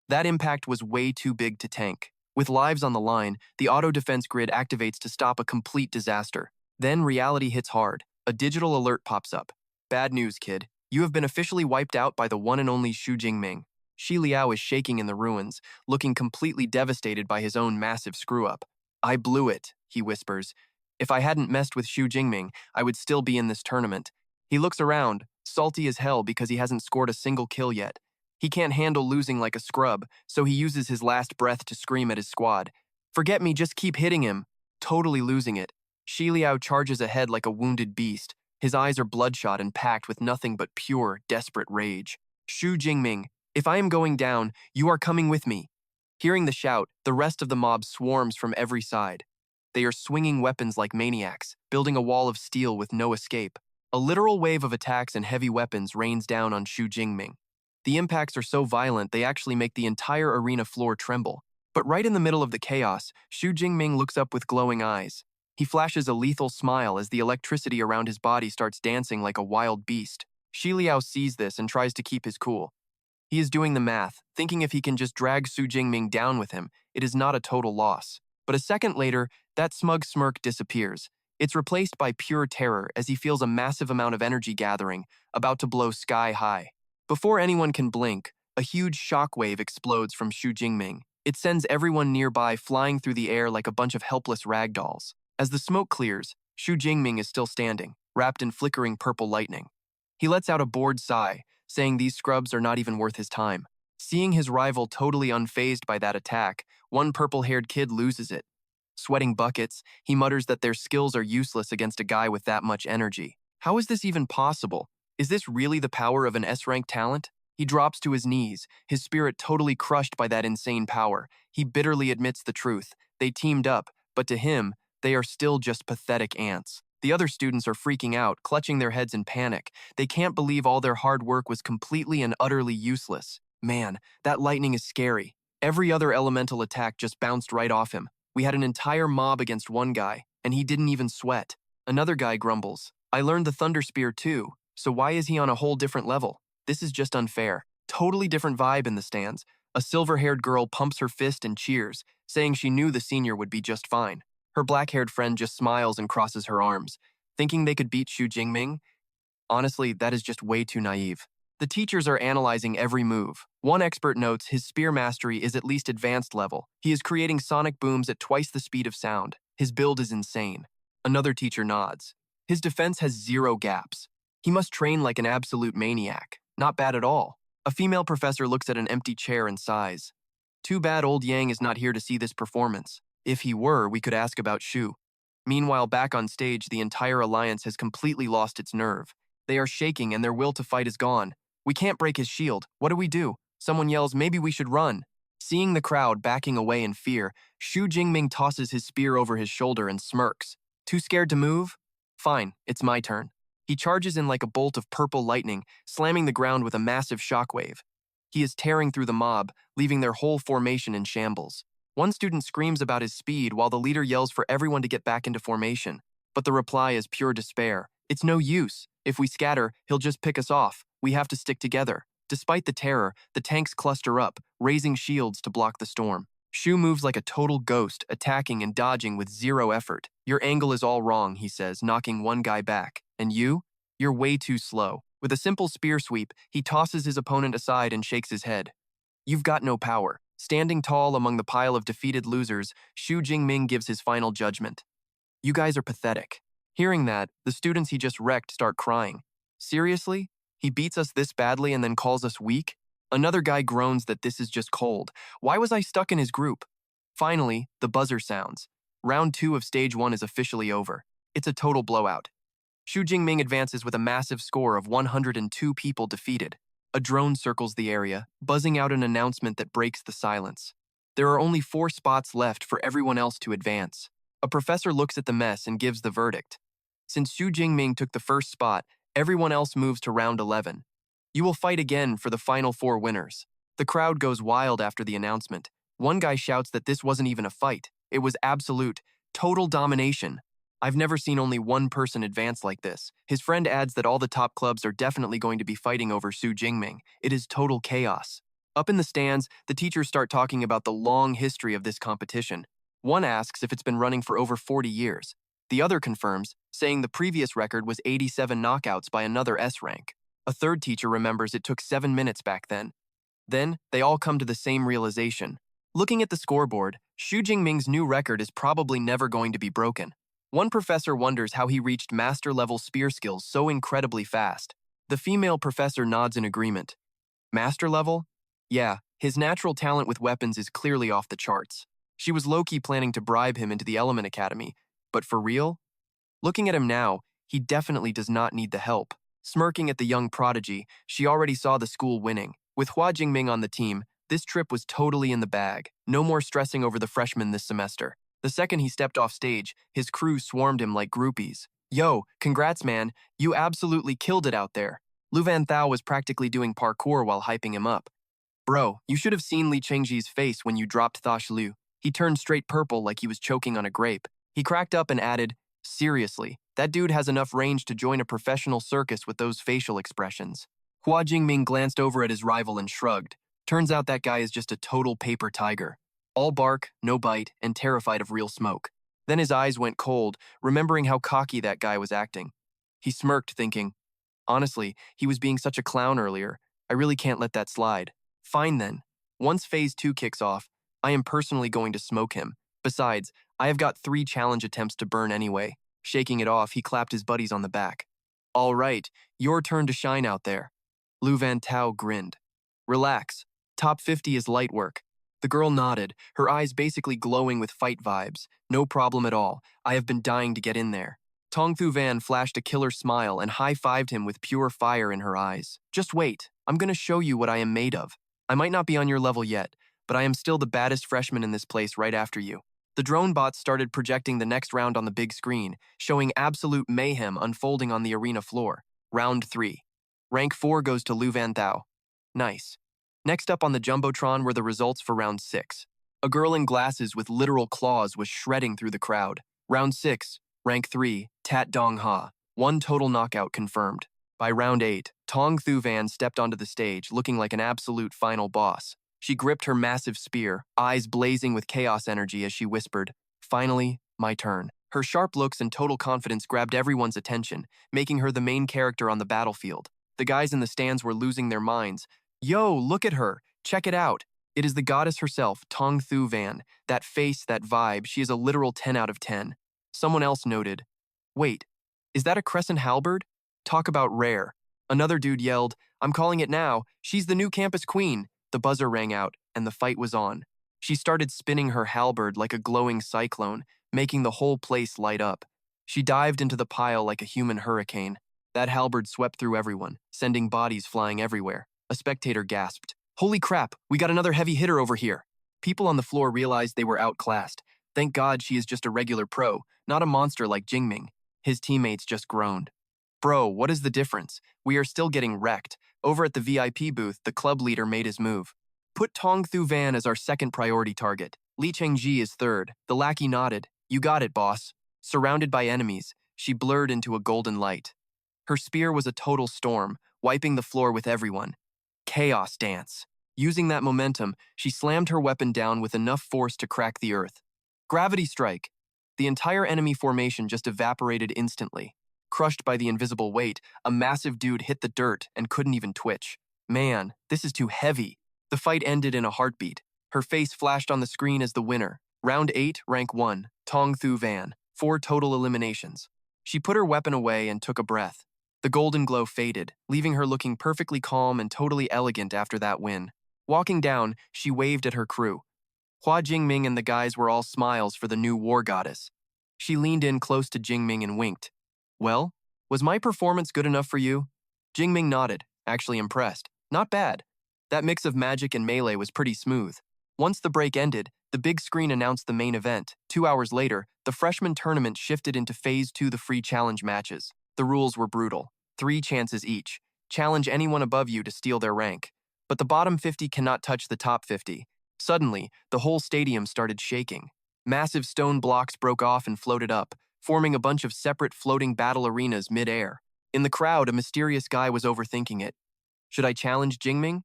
That impact was way too big to tank. With lives on the line, the auto defense grid activates to stop a complete disaster. Then reality hits hard. A digital alert pops up. Bad news, kid. You have been officially wiped out by the one and only Hua Jingming. Shi Liao is shaking in the ruins, looking completely devastated by his own massive screw-up. I blew it, he whispers. If I hadn't messed with Hua Jingming, I would still be in this tournament. He looks around, salty as hell because he hasn't scored a single kill yet. He can't handle losing like a scrub, so he uses his last breath to scream at his squad. Forget me, just keep hitting him. Totally losing it. Shi Liao charges ahead like a wounded beast. His eyes are bloodshot and packed with nothing but pure, desperate rage. Hua Jingming, if I am going down, you are coming with me. Hearing the shout, the rest of the mob swarms from every side. They are swinging weapons like maniacs, building a wall of steel with no escape. A literal wave of attacks and heavy weapons rains down on Hua Jingming. The impacts are so violent they actually make the entire arena floor tremble. But right in the middle of the chaos, Hua Jingming looks up with glowing eyes. He flashes a lethal smile as the electricity around his body starts dancing like a wild beast. Shi Liao sees this and tries to keep his cool. He is doing the math, thinking if he can just drag Hua Jingming down with him, it is not a total loss. But a second later, that smug smirk disappears. It's replaced by pure terror as he feels a massive amount of energy gathering, about to blow sky high. Before anyone can blink, a huge shockwave explodes from Hua Jingming. It sends everyone nearby flying through the air like a bunch of helpless ragdolls. As the smoke clears, Hua Jingming is still standing, wrapped in flickering purple lightning. He lets out a bored sigh, saying these scrubs are not even worth his time. Seeing his rival totally unfazed by that attack, one purple-haired kid loses it. Sweating buckets, he mutters that their skills are useless against a guy with that much energy. How is this even possible? Is this really the power of an S-rank talent? He drops to his knees, his spirit totally crushed by that insane power. He bitterly admits the truth. They teamed up, but to him, they are still just pathetic ants. The other students are freaking out, clutching their heads in panic. They can't believe all their hard work was completely and utterly useless. Man, that lightning is scary. Every other elemental attack just bounced right off him. We had an entire mob against one guy, and he didn't even sweat. Another guy grumbles. I learned the Thunder Spear too, so why is he on a whole different level? This is just unfair. Totally different vibe in the stands. A silver-haired girl pumps her fist and cheers, saying she knew the senior would be just fine. Her black-haired friend just smiles and crosses her arms, thinking they could beat Hua Jingming. Honestly, that is just way too naive. The teachers are analyzing every move. One expert notes his spear mastery is at least advanced level. He is creating sonic booms at twice the speed of sound. His build is insane. Another teacher nods. His defense has zero gaps. He must train like an absolute maniac. Not bad at all. A female professor looks at an empty chair and sighs. Too bad old Yang is not here to see this performance. If he were, we could ask about Shu. Meanwhile, back on stage, the entire alliance has completely lost its nerve. They are shaking and their will to fight is gone. We can't break his shield. What do we do? Someone yells, maybe we should run. Seeing the crowd backing away in fear, Hua Jingming tosses his spear over his shoulder and smirks. Too scared to move? Fine, it's my turn. He charges in like a bolt of purple lightning, slamming the ground with a massive shockwave. He is tearing through the mob, leaving their whole formation in shambles. One student screams about his speed while the leader yells for everyone to get back into formation. But the reply is pure despair. It's no use. If we scatter, he'll just pick us off. We have to stick together. Despite the terror, the tanks cluster up, raising shields to block the storm. Shu moves like a total ghost, attacking and dodging with zero effort. Your angle is all wrong, he says, knocking one guy back. And you? You're way too slow. With a simple spear sweep, he tosses his opponent aside and shakes his head. You've got no power. Standing tall among the pile of defeated losers, Hua Jingming gives his final judgment. You guys are pathetic. Hearing that, the students he just wrecked start crying. Seriously? He beats us this badly and then calls us weak? Another guy groans that this is just cold. Why was I stuck in his group? Finally, the buzzer sounds. Round 2 of Stage 1 is officially over. It's a total blowout. Hua Jingming advances with a massive score of 102 people defeated. A drone circles the area, buzzing out an announcement that breaks the silence. There are only 4 spots left for everyone else to advance. A professor looks at the mess and gives the verdict. Since Hua Jingming took the first spot, everyone else moves to round 11. You will fight again for the final 4 winners. The crowd goes wild after the announcement. One guy shouts that this wasn't even a fight. It was absolute, total domination. I've never seen only one person advance like this. His friend adds that all the top clubs are definitely going to be fighting over Hua Jingming. It is total chaos. Up in the stands, the teachers start talking about the long history of this competition. One asks if it's been running for over 40 years. The other confirms, saying the previous record was 87 knockouts by another S-Rank. A third teacher remembers it took 7 minutes back then. Then, they all come to the same realization. Looking at the scoreboard, Hua Jingming's new record is probably never going to be broken. One professor wonders how he reached master-level spear skills so incredibly fast. The female professor nods in agreement. Master level? Yeah, his natural talent with weapons is clearly off the charts. She was low-key planning to bribe him into the Element Academy, but for real? Looking at him now, he definitely does not need the help. Smirking at the young prodigy, she already saw the school winning. With Hua Jingming on the team, this trip was totally in the bag. No more stressing over the freshmen this semester. The second he stepped off stage, his crew swarmed him like groupies. Yo, congrats man, you absolutely killed it out there. Lu Van Thao was practically doing parkour while hyping him up. Bro, you should have seen Li Chengji's face when you dropped Thosh Lu. He turned straight purple like he was choking on a grape. He cracked up and added, seriously, that dude has enough range to join a professional circus with those facial expressions. Hua Jingming glanced over at his rival and shrugged. Turns out that guy is just a total paper tiger. All bark, no bite, and terrified of real smoke. Then his eyes went cold, remembering how cocky that guy was acting. He smirked, thinking, honestly, he was being such a clown earlier. I really can't let that slide. Fine then. Once Phase 2 kicks off, I am personally going to smoke him. Besides, I have got 3 challenge attempts to burn anyway. Shaking it off, he clapped his buddies on the back. All right, your turn to shine out there. Lu Van Thao grinned. Relax. Top 50 is light work. The girl nodded, her eyes basically glowing with fight vibes. No problem at all. I have been dying to get in there. Tong Thu Van flashed a killer smile and high-fived him with pure fire in her eyes. Just wait. I'm going to show you what I am made of. I might not be on your level yet, but I am still the baddest freshman in this place right after you. The drone bots started projecting the next round on the big screen, showing absolute mayhem unfolding on the arena floor. Round 3. Rank 4 goes to Lu Van Thao. Nice. Next up on the Jumbotron were the results for Round 6. A girl in glasses with literal claws was shredding through the crowd. Round 6, Rank 3, Tat Dong Ha. 1 total knockout confirmed. By Round 8, Tong Thu Van stepped onto the stage, looking like an absolute final boss. She gripped her massive spear, eyes blazing with chaos energy as she whispered, finally, my turn. Her sharp looks and total confidence grabbed everyone's attention, making her the main character on the battlefield. The guys in the stands were losing their minds. Yo, look at her. Check it out. It is the goddess herself, Tong Thu Van. That face, that vibe, she is a literal 10 out of 10. Someone else noted, wait, is that a crescent halberd? Talk about rare. Another dude yelled, I'm calling it now. She's the new campus queen. The buzzer rang out, and the fight was on. She started spinning her halberd like a glowing cyclone, making the whole place light up. She dived into the pile like a human hurricane. That halberd swept through everyone, sending bodies flying everywhere. A spectator gasped, holy crap, we got another heavy hitter over here. People on the floor realized they were outclassed. Thank God she is just a regular pro, not a monster like Jingming. His teammates just groaned. Bro, what is the difference? We are still getting wrecked. Over at the VIP booth, the club leader made his move. Put Tong Thu Van as our second priority target. Li Chengji is third. The lackey nodded. You got it, boss. Surrounded by enemies, she blurred into a golden light. Her spear was a total storm, wiping the floor with everyone. Chaos dance. Using that momentum, she slammed her weapon down with enough force to crack the earth. Gravity strike. The entire enemy formation just evaporated instantly. Crushed by the invisible weight, a massive dude hit the dirt and couldn't even twitch. Man, this is too heavy. The fight ended in a heartbeat. Her face flashed on the screen as the winner. Round 8, rank 1, Tong Thu Van. 4 total eliminations. She put her weapon away and took a breath. The golden glow faded, leaving her looking perfectly calm and totally elegant after that win. Walking down, she waved at her crew. Hua Jingming and the guys were all smiles for the new war goddess. She leaned in close to Jingming and winked. Well, was my performance good enough for you? Jingming nodded, actually impressed. Not bad. That mix of magic and melee was pretty smooth. Once the break ended, the big screen announced the main event. 2 hours later, the freshman tournament shifted into Phase 2, the free challenge matches. The rules were brutal. 3 chances each. Challenge anyone above you to steal their rank. But the bottom 50 cannot touch the top 50. Suddenly, the whole stadium started shaking. Massive stone blocks broke off and floated up, forming a bunch of separate floating battle arenas mid-air. In the crowd, a mysterious guy was overthinking it. Should I challenge Jingming?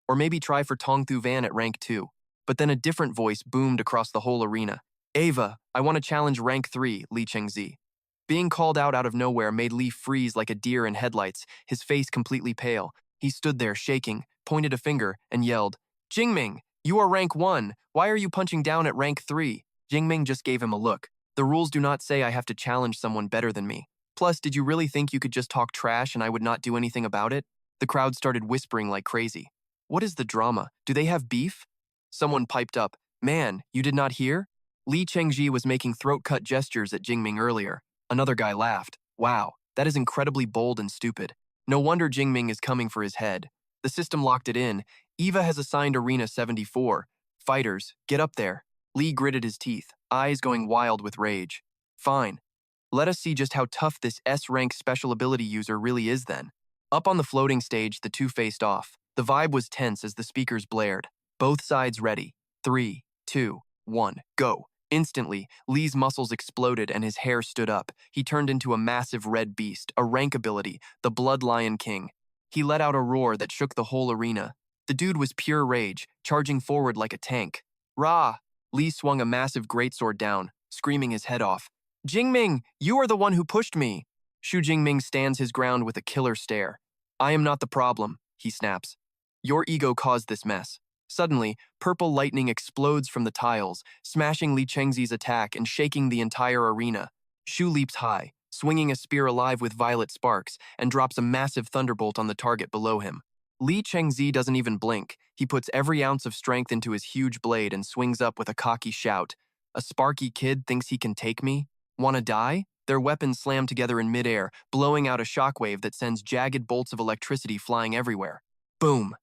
Or maybe try for Tong Thu Van at rank 2? But then a different voice boomed across the whole arena. Ava, I want to challenge rank 3, Li Chengzi. Being called out of nowhere made Li freeze like a deer in headlights, his face completely pale. He stood there shaking, pointed a finger, and yelled, Jingming, you are rank 1. Why are you punching down at rank 3? Jingming just gave him a look. The rules do not say I have to challenge someone better than me. Plus, did you really think you could just talk trash and I would not do anything about it? The crowd started whispering like crazy. What is the drama? Do they have beef? Someone piped up, Man, you did not hear? Li Chengji was making throat-cut gestures at Jingming earlier. Another guy laughed. Wow, that is incredibly bold and stupid. No wonder Jingming is coming for his head. The system locked it in. Eva has assigned Arena 74. Fighters, get up there. Li gritted his teeth, eyes going wild with rage. Fine. Let us see just how tough this S-rank special ability user really is then. Up on the floating stage, the two faced off. The vibe was tense as the speakers blared. Both sides ready. 3, 2, 1, go. Instantly, Li's muscles exploded and his hair stood up. He turned into a massive red beast, a rank ability, the Blood Lion King. He let out a roar that shook the whole arena. The dude was pure rage, charging forward like a tank. Rah! Li swung a massive greatsword down, screaming his head off. Jingming, you are the one who pushed me. Shu Jingming stands his ground with a killer stare. I am not the problem, he snaps. Your ego caused this mess. Suddenly, purple lightning explodes from the tiles, smashing Li Chengzi's attack and shaking the entire arena. Shu leaps high, swinging a spear alive with violet sparks, and drops a massive thunderbolt on the target below him. Li Chengzi doesn't even blink. He puts every ounce of strength into his huge blade and swings up with a cocky shout. A sparky kid thinks he can take me? Wanna die? Their weapons slam together in midair, blowing out a shockwave that sends jagged bolts of electricity flying everywhere. Boom!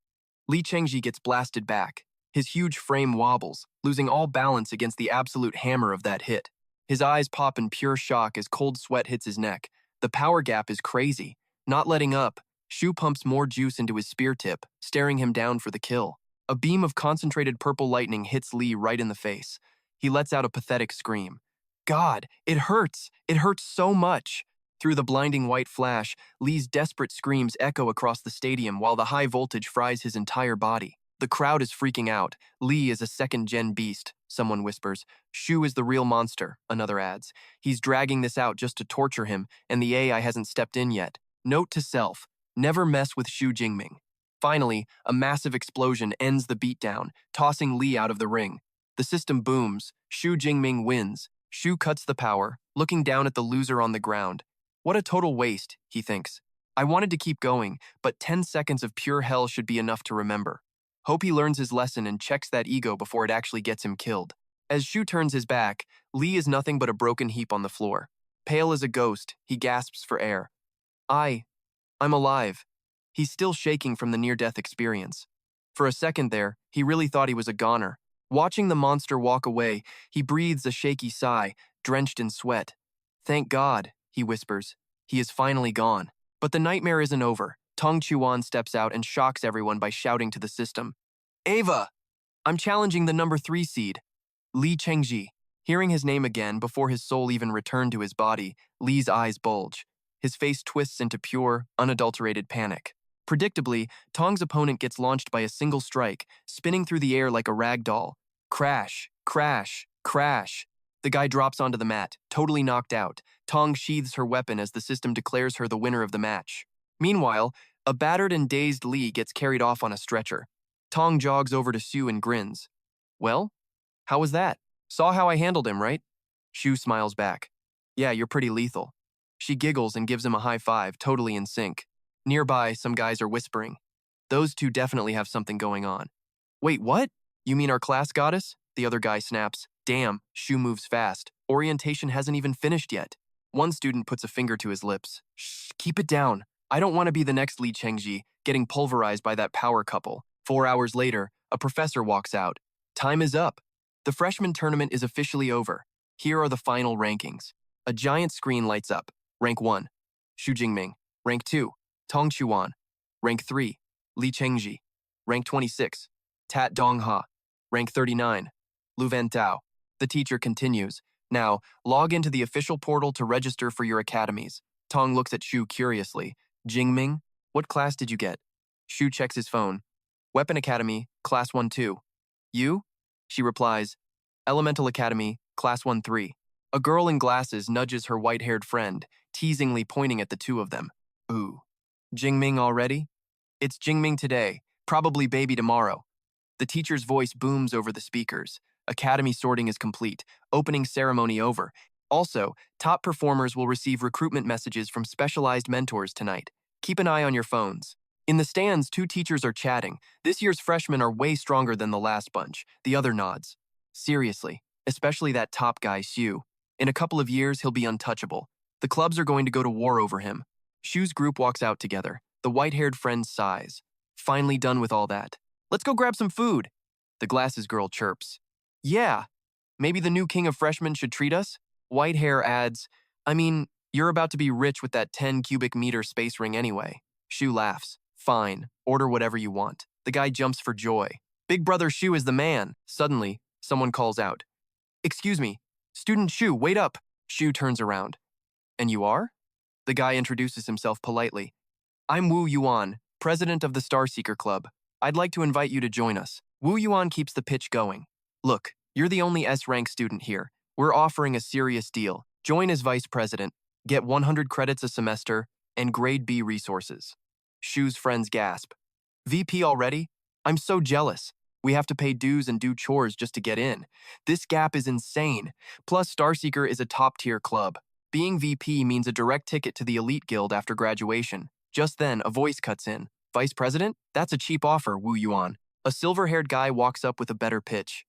Li Chengji gets blasted back. His huge frame wobbles, losing all balance against the absolute hammer of that hit. His eyes pop in pure shock as cold sweat hits his neck. The power gap is crazy. Not letting up, Shu pumps more juice into his spear tip, staring him down for the kill. A beam of concentrated purple lightning hits Li right in the face. He lets out a pathetic scream. God, it hurts! It hurts so much! Through the blinding white flash, Li's desperate screams echo across the stadium while the high voltage fries his entire body. The crowd is freaking out. Li is a second-gen beast, someone whispers. Shu is the real monster, another adds. He's dragging this out just to torture him, and the AI hasn't stepped in yet. Note to self, never mess with Shu Jingming. Finally, a massive explosion ends the beatdown, tossing Li out of the ring. The system booms. Shu Jingming wins. Shu cuts the power, looking down at the loser on the ground. What a total waste, he thinks. I wanted to keep going, but 10 seconds of pure hell should be enough to remember. Hope he learns his lesson and checks that ego before it actually gets him killed. As Shu turns his back, Li is nothing but a broken heap on the floor. Pale as a ghost, he gasps for air. I'm alive. He's still shaking from the near-death experience. For a second there, he really thought he was a goner. Watching the monster walk away, he breathes a shaky sigh, drenched in sweat. Thank God, he whispers. He is finally gone. But the nightmare isn't over. Tong Chuan steps out and shocks everyone by shouting to the system. Ava! I'm challenging the number 3 seed. Li Chengji. Hearing his name again before his soul even returned to his body, Li's eyes bulge. His face twists into pure, unadulterated panic. Predictably, Tong's opponent gets launched by a single strike, spinning through the air like a rag doll. Crash, crash, crash. The guy drops onto the mat, totally knocked out. Tong sheathes her weapon as the system declares her the winner of the match. Meanwhile, a battered and dazed Li gets carried off on a stretcher. Tong jogs over to Sue and grins. Well, how was that? Saw how I handled him, right? Shu smiles back. Yeah, you're pretty lethal. She giggles and gives him a high five, totally in sync. Nearby, some guys are whispering. Those two definitely have something going on. Wait, what? You mean our class goddess? The other guy snaps. Damn, Shu moves fast. Orientation hasn't even finished yet. One student puts a finger to his lips. Shh, keep it down. I don't want to be the next Li Chengji, getting pulverized by that power couple. 4 hours later, a professor walks out. Time is up. The freshman tournament is officially over. Here are the final rankings. A giant screen lights up. Rank 1, Hua Jingming. Rank 2, Tong Chuan. Rank 3, Li Chengji. Rank 26, Tat Dongha. Rank 39, Lu Van Tao. The teacher continues. Now, log into the official portal to register for your academies. Tong looks at Shu curiously. Jingming, what class did you get? Shu checks his phone. Weapon Academy, Class 1-2. You? She replies, Elemental Academy, Class 1-3. A girl in glasses nudges her white-haired friend, teasingly pointing at the two of them. Ooh. Jingming already? It's Jingming today, probably baby tomorrow. The teacher's voice booms over the speakers. Academy sorting is complete. Opening ceremony over. Also, top performers will receive recruitment messages from specialized mentors tonight. Keep an eye on your phones. In the stands, 2 teachers are chatting. This year's freshmen are way stronger than the last bunch. The other nods. Seriously, especially that top guy, Shu. In a couple of years, he'll be untouchable. The clubs are going to go to war over him. Shu's group walks out together. The white-haired friend sighs. Finally done with all that. Let's go grab some food. The glasses girl chirps. Yeah, maybe the new king of freshmen should treat us? White hair adds, I mean, you're about to be rich with that 10 cubic meter space ring anyway. Shu laughs. Fine, order whatever you want. The guy jumps for joy. Big brother Shu is the man. Suddenly, someone calls out. Excuse me, student Shu, wait up. Shu turns around. And you are? The guy introduces himself politely. I'm Wu Yuan, president of the Starseeker Club. I'd like to invite you to join us. Wu Yuan keeps the pitch going. Look, you're the only S-rank student here. We're offering a serious deal. Join as vice president, get 100 credits a semester, and grade B resources. Shu's friends gasp. VP already? I'm so jealous. We have to pay dues and do chores just to get in. This gap is insane. Plus, Starseeker is a top-tier club. Being VP means a direct ticket to the elite guild after graduation. Just then, a voice cuts in. Vice president? That's a cheap offer, Wu Yuan. A silver-haired guy walks up with a better pitch.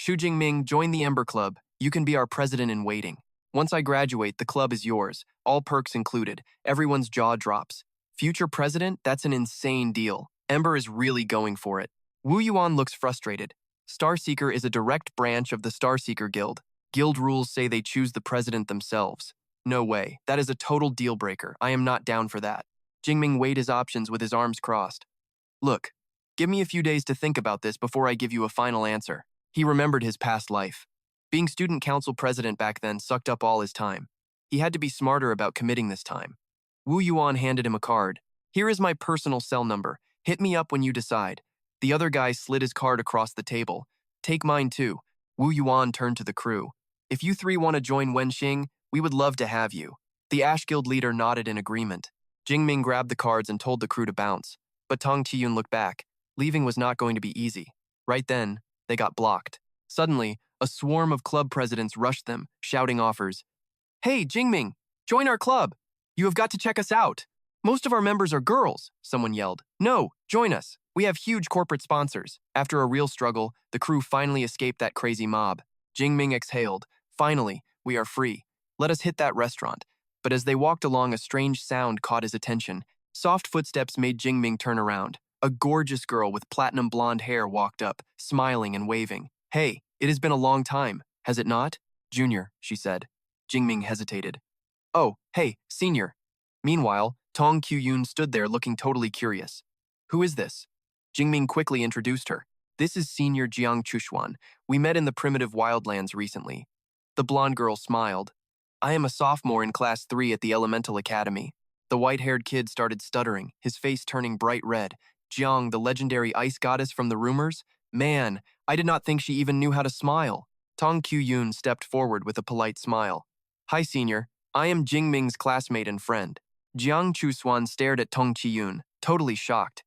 Hua Jingming, join the Ember Club. You can be our president in waiting. Once I graduate, the club is yours, all perks included. Everyone's jaw drops. Future president? That's an insane deal. Ember is really going for it. Wu Yuan looks frustrated. Starseeker is a direct branch of the Starseeker Guild. Guild rules say they choose the president themselves. No way. That is a total deal breaker. I am not down for that. Jingming weighed his options with his arms crossed. Look, give me a few days to think about this before I give you a final answer. He remembered his past life. Being student council president back then sucked up all his time. He had to be smarter about committing this time. Wu Yuan handed him a card. Here is my personal cell number. Hit me up when you decide. The other guy slid his card across the table. Take mine too. Wu Yuan turned to the crew. If you 3 want to join Wenxing, we would love to have you. The Ash Guild leader nodded in agreement. Jingming grabbed the cards and told the crew to bounce. But Tong Qiyun looked back. Leaving was not going to be easy. Right then, they got blocked. Suddenly, a swarm of club presidents rushed them, shouting offers. Hey, Jingming, join our club. You have got to check us out. Most of our members are girls, someone yelled. No, join us. We have huge corporate sponsors. After a real struggle, the crew finally escaped that crazy mob. Jingming exhaled. Finally, we are free. Let us hit that restaurant. But as they walked along, a strange sound caught his attention. Soft footsteps made Jingming turn around. A gorgeous girl with platinum blonde hair walked up, smiling and waving. Hey, it has been a long time, has it not? Junior, she said. Jingming hesitated. Oh, hey, senior. Meanwhile, Tong Qiuyun stood there looking totally curious. Who is this? Jingming quickly introduced her. This is senior Jiang Chushuan. We met in the primitive wildlands recently. The blonde girl smiled. I am a sophomore in class 3 at the Elemental Academy. The white-haired kid started stuttering, his face turning bright red. Jiang, the legendary ice goddess from the rumors? Man, I did not think she even knew how to smile. Tong Qiuyun stepped forward with a polite smile. Hi, senior. I am Jingming's classmate and friend. Jiang Chushuan stared at Tong Qiuyun, totally shocked.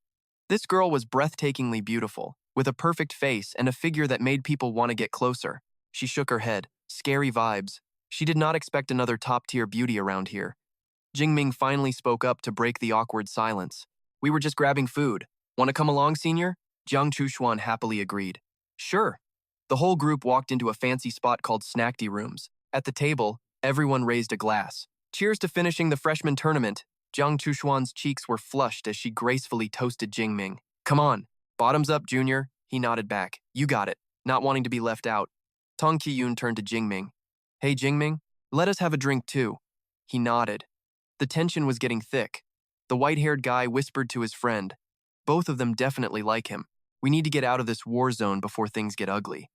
This girl was breathtakingly beautiful, with a perfect face and a figure that made people want to get closer. She shook her head. Scary vibes. She did not expect another top-tier beauty around here. Jingming finally spoke up to break the awkward silence. We were just grabbing food. Want to come along, senior? Jiang Chushuan happily agreed. Sure. The whole group walked into a fancy spot called Snackty Rooms. At the table, everyone raised a glass. Cheers to finishing the freshman tournament. Jiang Chushuan's cheeks were flushed as she gracefully toasted Jingming. Come on. Bottoms up, junior. He nodded back. You got it. Not wanting to be left out. Tong Qiuyun turned to Jingming. Hey, Jingming, let us have a drink too. He nodded. The tension was getting thick. The white-haired guy whispered to his friend. Both of them definitely like him. We need to get out of this war zone before things get ugly.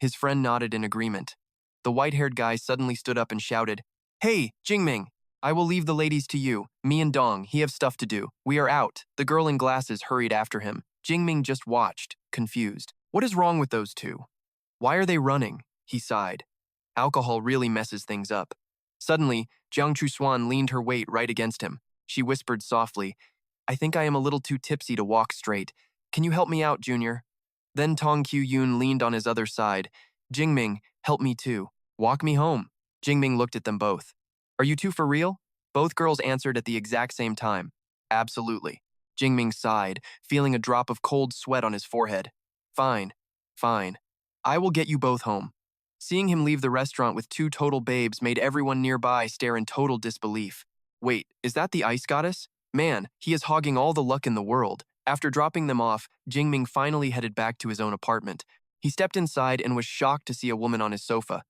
His friend nodded in agreement. The white-haired guy suddenly stood up and shouted, Hey, Jingming, I will leave the ladies to you. Me and Dong, he have stuff to do. We are out. The girl in glasses hurried after him. Jingming just watched, confused. What is wrong with those two? Why are they running? He sighed. Alcohol really messes things up. Suddenly, Jiang Chushuan leaned her weight right against him. She whispered softly, I think I am a little too tipsy to walk straight. Can you help me out, Junior? Then Tong Qiuyun leaned on his other side. Jingming, help me too. Walk me home. Jingming looked at them both. Are you two for real? Both girls answered at the exact same time. Absolutely. Jingming sighed, feeling a drop of cold sweat on his forehead. Fine. I will get you both home. Seeing him leave the restaurant with two total babes made everyone nearby stare in total disbelief. Wait, is that the ice goddess? Man, he is hogging all the luck in the world. After dropping them off, Jingming finally headed back to his own apartment. He stepped inside and was shocked to see a woman on his sofa.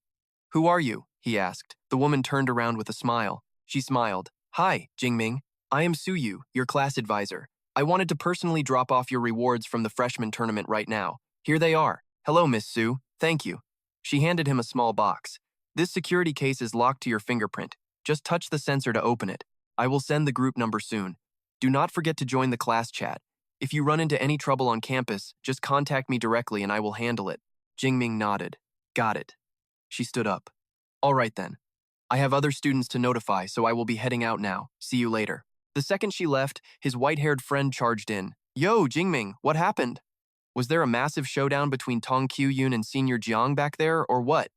Who are you? He asked. The woman turned around with a smile. She smiled. Hi, Jingming. I am Suyu, your class advisor. I wanted to personally drop off your rewards from the freshman tournament right now. Here they are. Hello, Miss Su. Thank you. She handed him a small box. This security case is locked to your fingerprint. Just touch the sensor to open it. I will send the group number soon. Do not forget to join the class chat. If you run into any trouble on campus, just contact me directly and I will handle it. Jingming nodded. Got it. She stood up. All right then. I have other students to notify, so I will be heading out now. See you later. The second she left, his white-haired friend charged in. Yo, Jingming, what happened? Was there a massive showdown between Tong Qiuyun and Senior Jiang back there, or what?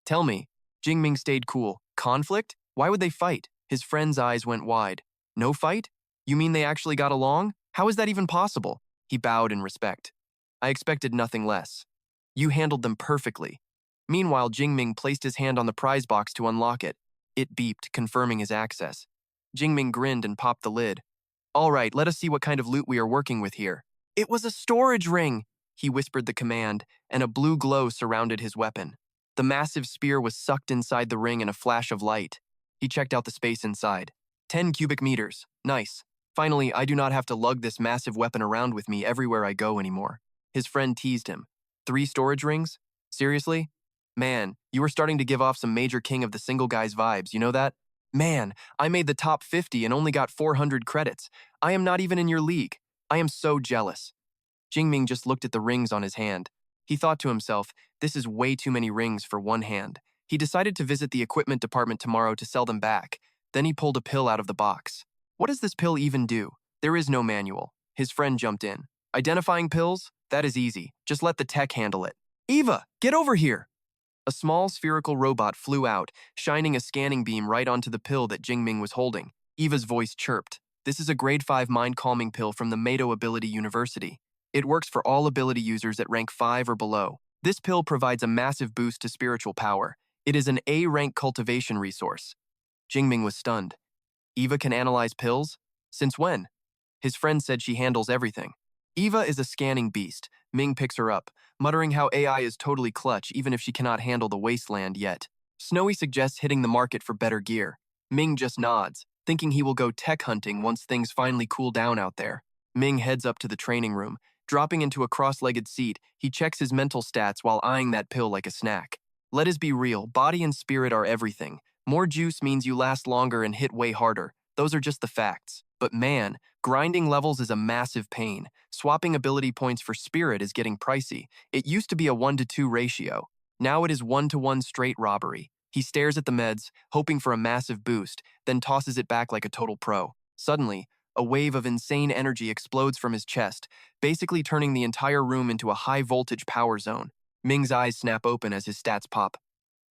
Tell me. Jingming stayed cool. Conflict? Why would they fight? His friend's eyes went wide. No fight? You mean they actually got along? How is that even possible? He bowed in respect. I expected nothing less. You handled them perfectly. Meanwhile, Jingming placed his hand on the prize box to unlock it. It beeped, confirming his access. Jingming grinned and popped the lid. All right, let us see what kind of loot we are working with here. It was a storage ring! He whispered the command, and a blue glow surrounded his weapon. The massive spear was sucked inside the ring in a flash of light. He checked out the space inside. 10 cubic meters. Nice. Finally, I do not have to lug this massive weapon around with me everywhere I go anymore. His friend teased him. 3 storage rings? Seriously? Man, you were starting to give off some major king of the single guys vibes, you know that? Man, I made the top 50 and only got 400 credits. I am not even in your league. I am so jealous. Jingming just looked at the rings on his hand. He thought to himself, this is way too many rings for one hand. He decided to visit the equipment department tomorrow to sell them back. Then he pulled a pill out of the box. What does this pill even do? There is no manual. His friend jumped in. Identifying pills? That is easy. Just let the tech handle it. Eva, get over here! A small spherical robot flew out, shining a scanning beam right onto the pill that Jingming was holding. Eva's voice chirped. This is a grade 5 mind-calming pill from the Mado Ability University. It works for all ability users at rank 5 or below. This pill provides a massive boost to spiritual power. It is an A-rank cultivation resource. Jingming was stunned. Eva can analyze pills? Since when? His friend said she handles everything. Eva is a scanning beast. Ming picks her up, muttering how AI is totally clutch even if she cannot handle the wasteland yet. Snowy suggests hitting the market for better gear. Ming just nods, thinking he will go tech hunting once things finally cool down out there. Ming heads up to the training room. Dropping into a cross-legged seat, he checks his mental stats while eyeing that pill like a snack. Let us be real, body and spirit are everything. More juice means you last longer and hit way harder. Those are just the facts. But man, grinding levels is a massive pain. Swapping ability points for spirit is getting pricey. It used to be a 1-to-2 ratio. Now it is 1-to-1 straight robbery. He stares at the meds, hoping for a massive boost, then tosses it back like a total pro. Suddenly, a wave of insane energy explodes from his chest, basically turning the entire room into a high-voltage power zone. Ming's eyes snap open as his stats pop.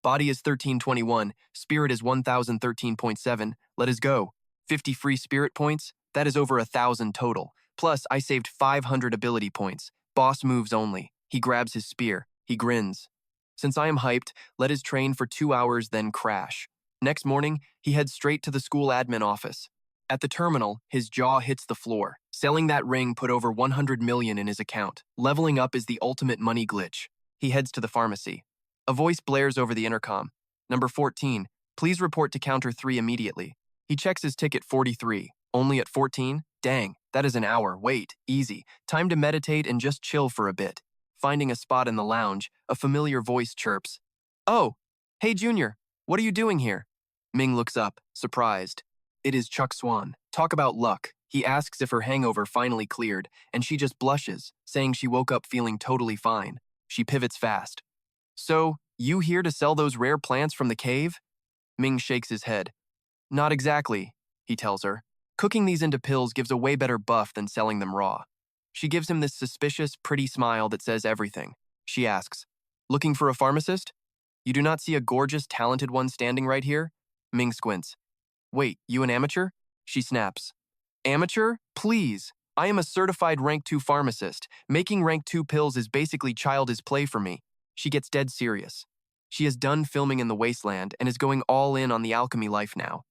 Body is 1321, spirit is 1013.7, let us go. 50 free spirit points? That is over 1,000 total. Plus, I saved 500 ability points. Boss moves only. He grabs his spear. He grins. Since I am hyped, let us train for 2 hours, then crash. Next morning, he heads straight to the school admin office. At the terminal, his jaw hits the floor. Selling that ring put over 100 million in his account. Leveling up is the ultimate money glitch. He heads to the pharmacy. A voice blares over the intercom. Number 14, please report to counter 3 immediately. He checks his ticket 43. Only at 14? Dang, that is an hour. Wait, easy. Time to meditate and just chill for a bit. Finding a spot in the lounge, a familiar voice chirps. Oh, hey Junior, what are you doing here? Ming looks up, surprised. It is Chuck Swan. Talk about luck. He asks if her hangover finally cleared, and she just blushes, saying she woke up feeling totally fine. She pivots fast. So, you here to sell those rare plants from the cave? Ming shakes his head. Not exactly, he tells her. Cooking these into pills gives a way better buff than selling them raw. She gives him this suspicious, pretty smile that says everything. She asks, looking for a pharmacist? You do not see a gorgeous, talented one standing right here? Ming squints. Wait, you an amateur? She snaps. Amateur? Please. I am a certified rank 2 pharmacist. Making rank 2 pills is basically childish play for me. She gets dead serious. She is done filming in the wasteland and is going all in on the alchemy life now.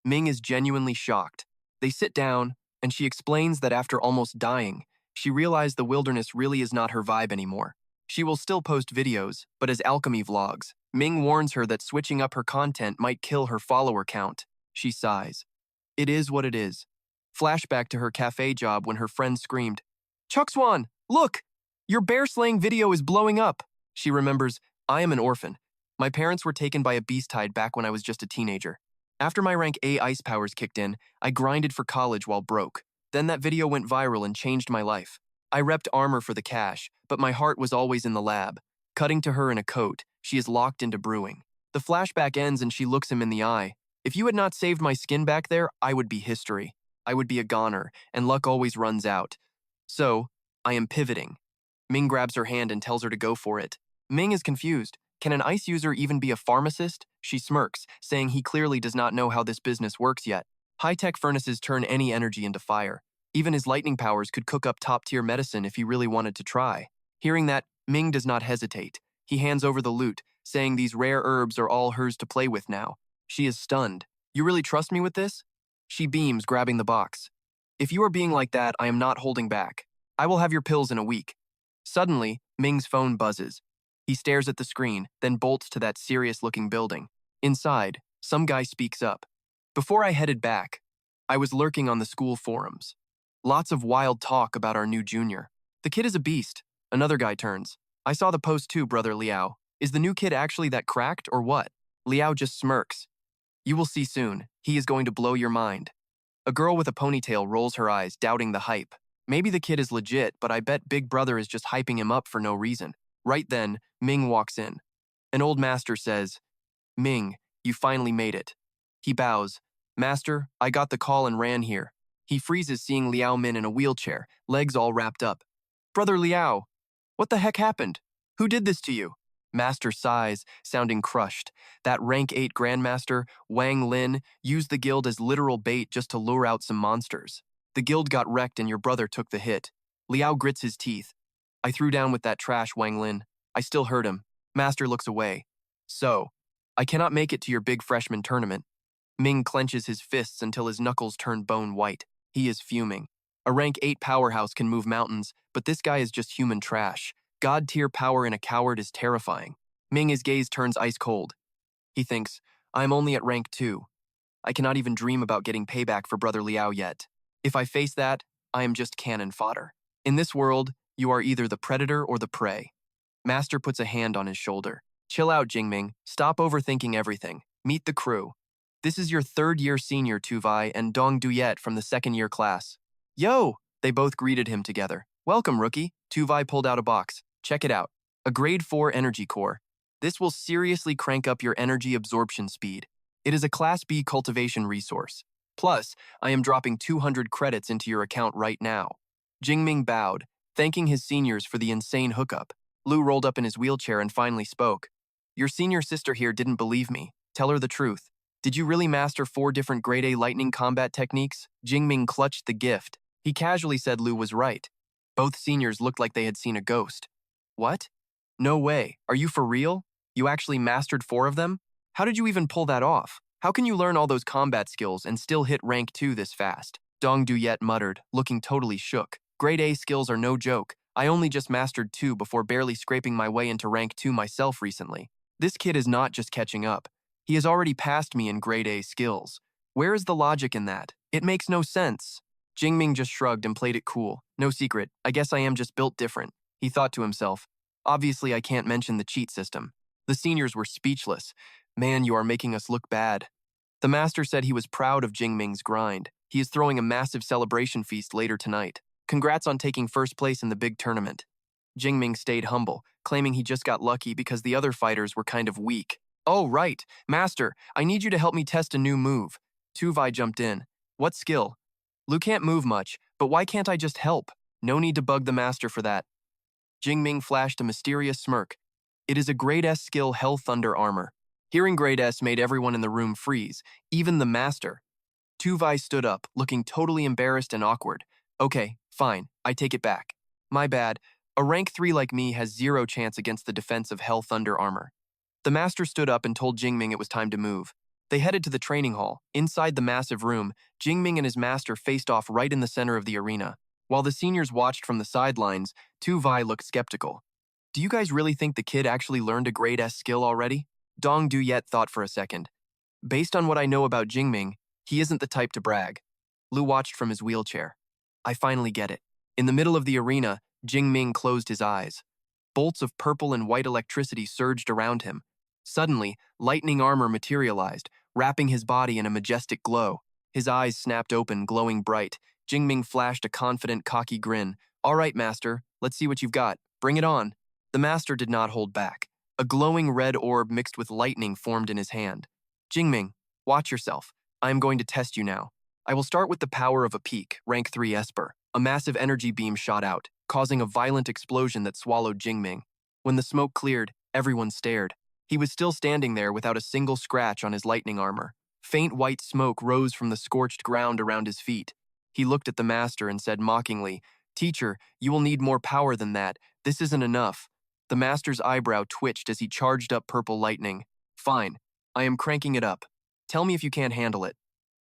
Ming is genuinely shocked. They sit down, and she explains that after almost dying, she realized the wilderness really is not her vibe anymore. She will still post videos, but as alchemy vlogs. Ming warns her that switching up her content might kill her follower count. She sighs. It is what it is. Flashback to her cafe job when her friend screamed, Chuck Swan, look! Your bear-slaying video is blowing up! She remembers, I am an orphan. My parents were taken by a beast-tide back when I was just a teenager. After my rank A ice powers kicked in, I grinded for college while broke. Then that video went viral and changed my life. I repped armor for the cash, but my heart was always in the lab. Cutting to her in a coat, she is locked into brewing. The flashback ends and she looks him in the eye. If you had not saved my skin back there, I would be history. I would be a goner, and luck always runs out. So, I am pivoting. Ming grabs her hand and tells her to go for it. Ming is confused. Can an ice user even be a pharmacist? She smirks, saying he clearly does not know how this business works yet. High-tech furnaces turn any energy into fire. Even his lightning powers could cook up top-tier medicine if he really wanted to try. Hearing that, Ming does not hesitate. He hands over the loot, saying these rare herbs are all hers to play with now. She is stunned. You really trust me with this? She beams, grabbing the box. If you are being like that, I am not holding back. I will have your pills in a week. Suddenly, Ming's phone buzzes. He stares at the screen, then bolts to that serious-looking building. Inside, some guy speaks up. Before I headed back, I was lurking on the school forums. Lots of wild talk about our new junior. The kid is a beast. Another guy turns. I saw the post too, Brother Liao. Is the new kid actually that cracked, or what? Liao just smirks. You will see soon. He is going to blow your mind. A girl with a ponytail rolls her eyes, doubting the hype. Maybe the kid is legit, but I bet Big Brother is just hyping him up for no reason. Right then, Ming walks in. An old master says, Ming, you finally made it. He bows. Master, I got the call and ran here. He freezes seeing Liao Min in a wheelchair, legs all wrapped up. Brother Liao, what the heck happened? Who did this to you? Master sighs, sounding crushed. That rank 8 Grandmaster, Wang Lin, used the guild as literal bait just to lure out some monsters. The guild got wrecked and your brother took the hit. Liao grits his teeth. I threw down with that trash, Wang Lin. I still hurt him. Master looks away. So, I cannot make it to your big freshman tournament. Ming clenches his fists until his knuckles turn bone white. He is fuming. A rank 8 powerhouse can move mountains, but this guy is just human trash. God-tier power in a coward is terrifying. His gaze turns ice cold. He thinks, I'm only at rank 2. I cannot even dream about getting payback for Brother Liao yet. If I face that, I am just cannon fodder. In this world, you are either the predator or the prey. Master puts a hand on his shoulder. Chill out, Jingming. Stop overthinking everything. Meet the crew. This is your third-year senior, Tuvai, and Dong Duyet from the second-year class. Yo! They both greeted him together. Welcome, rookie. Tuvai pulled out a box. Check it out. A grade 4 energy core. This will seriously crank up your energy absorption speed. It is a Class B cultivation resource. Plus, I am dropping 200 credits into your account right now. Jingming bowed, thanking his seniors for the insane hookup. Lu rolled up in his wheelchair and finally spoke. Your senior sister here didn't believe me. Tell her the truth. Did you really master 4 different grade A lightning combat techniques? Jingming clutched the gift. He casually said Lu was right. Both seniors looked like they had seen a ghost. What? No way. Are you for real? You actually mastered 4 of them? How did you even pull that off? How can you learn all those combat skills and still hit rank 2 this fast? Dong Duyet muttered, looking totally shook. Grade A skills are no joke. I only just mastered 2 before barely scraping my way into rank 2 myself recently. This kid is not just catching up. He has already passed me in grade A skills. Where is the logic in that? It makes no sense. Jingming just shrugged and played it cool. No secret, I guess I am just built different. He thought to himself. Obviously, I can't mention the cheat system. The seniors were speechless. Man, you are making us look bad. The master said he was proud of Jingming's grind. He is throwing a massive celebration feast later tonight. Congrats on taking first place in the big tournament. Jingming stayed humble, claiming he just got lucky because the other fighters were kind of weak. Oh, right. Master, I need you to help me test a new move. Tuvai jumped in. What skill? Lu can't move much, but why can't I just help? No need to bug the master for that. Jingming flashed a mysterious smirk. It is a grade S skill Hell Thunder armor. Hearing grade S made everyone in the room freeze, even the master. Tuvai stood up, looking totally embarrassed and awkward. Okay, fine, I take it back. My bad. A rank 3 like me has 0 chance against the defense of Hell Thunder armor. The master stood up and told Jingming it was time to move. They headed to the training hall. Inside the massive room, Jingming and his master faced off right in the center of the arena. While the seniors watched from the sidelines, Tuvai looked skeptical. Do you guys really think the kid actually learned a grade S skill already? Dong Duyet thought for a second. Based on what I know about Jingming, he isn't the type to brag. Lu watched from his wheelchair. I finally get it. In the middle of the arena, Jingming closed his eyes. Bolts of purple and white electricity surged around him. Suddenly, lightning armor materialized, wrapping his body in a majestic glow. His eyes snapped open, glowing bright. Jingming flashed a confident, cocky grin. All right, master, let's see what you've got. Bring it on. The master did not hold back. A glowing red orb mixed with lightning formed in his hand. Jingming, watch yourself. I am going to test you now. I will start with the power of a peak, rank 3 Esper. A massive energy beam shot out, causing a violent explosion that swallowed Jingming. When the smoke cleared, everyone stared. He was still standing there without a single scratch on his lightning armor. Faint white smoke rose from the scorched ground around his feet. He looked at the master and said mockingly, Teacher, you will need more power than that. This isn't enough. The master's eyebrow twitched as he charged up purple lightning. Fine, I am cranking it up. Tell me if you can't handle it.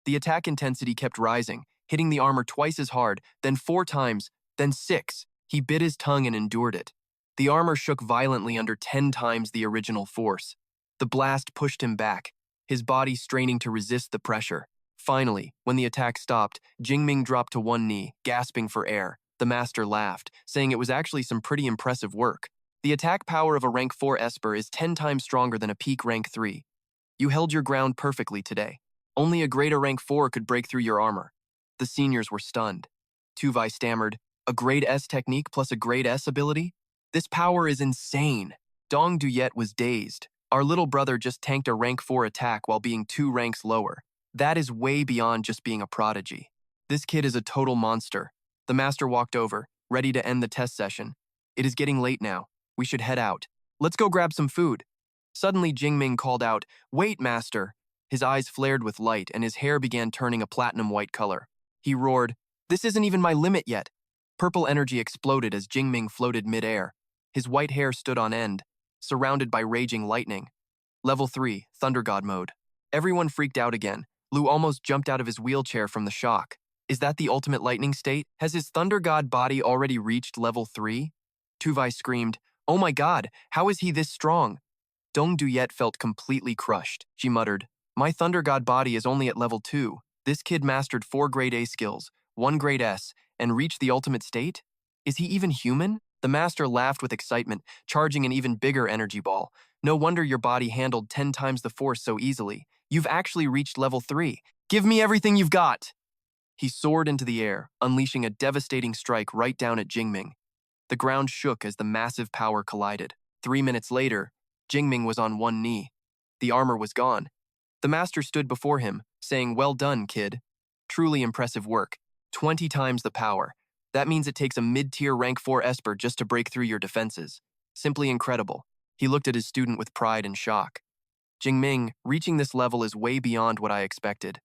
The attack intensity kept rising, hitting the armor twice as hard, then 4 times, then 6. He bit his tongue and endured it. The armor shook violently under 10 times the original force. The blast pushed him back, his body straining to resist the pressure. Finally, when the attack stopped, Jingming dropped to one knee, gasping for air. The master laughed, saying it was actually some pretty impressive work. The attack power of a rank 4 Esper is 10 times stronger than a peak rank 3. You held your ground perfectly today. Only a greater rank 4 could break through your armor. The seniors were stunned. Tuvai stammered, a grade S technique plus a grade S ability? This power is insane. Dong Duyet was dazed. Our little brother just tanked a rank 4 attack while being 2 ranks lower. That is way beyond just being a prodigy. This kid is a total monster. The master walked over, ready to end the test session. It is getting late now. We should head out. Let's go grab some food. Suddenly Jingming called out, Wait, master! His eyes flared with light and his hair began turning a platinum white color. He roared, This isn't even my limit yet. Purple energy exploded as Jingming floated mid-air. His white hair stood on end, surrounded by raging lightning. Level 3, Thunder God mode. Everyone freaked out again. Lu almost jumped out of his wheelchair from the shock. Is that the ultimate lightning state? Has his thunder god body already reached level 3? Tuvai screamed, "Oh my god, how is he this strong?" Dong Duyet felt completely crushed. She muttered, "My thunder god body is only at level 2. This kid mastered 4 grade A skills, 1 grade S, and reached the ultimate state? Is he even human?" The master laughed with excitement, charging an even bigger energy ball. "No wonder your body handled 10 times the force so easily. You've actually reached level 3. Give me everything you've got!" He soared into the air, unleashing a devastating strike right down at Jingming. The ground shook as the massive power collided. 3 minutes later, Jingming was on one knee. The armor was gone. The master stood before him, saying, "Well done, kid. Truly impressive work. 20 times the power. That means it takes a mid-tier rank 4 Esper just to break through your defenses. Simply incredible." He looked at his student with pride and shock. "Jingming, reaching this level is way beyond what I expected."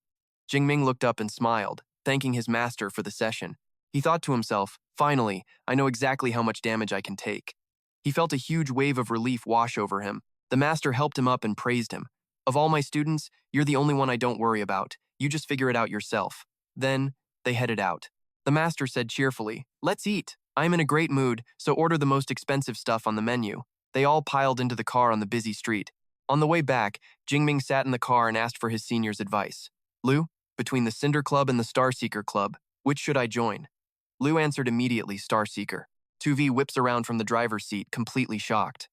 Jingming looked up and smiled, thanking his master for the session. He thought to himself, "Finally, I know exactly how much damage I can take." He felt a huge wave of relief wash over him. The master helped him up and praised him. "Of all my students, you're the only one I don't worry about. You just figure it out yourself." Then, they headed out. The master said cheerfully, "Let's eat. I'm in a great mood, so order the most expensive stuff on the menu." They all piled into the car on the busy street. On the way back, Jingming sat in the car and asked for his senior's advice. "Lu, between the Cinder Club and the Starseeker Club, which should I join?" Lu answered immediately, "Starseeker." Tuvi whips around from the driver's seat, completely shocked.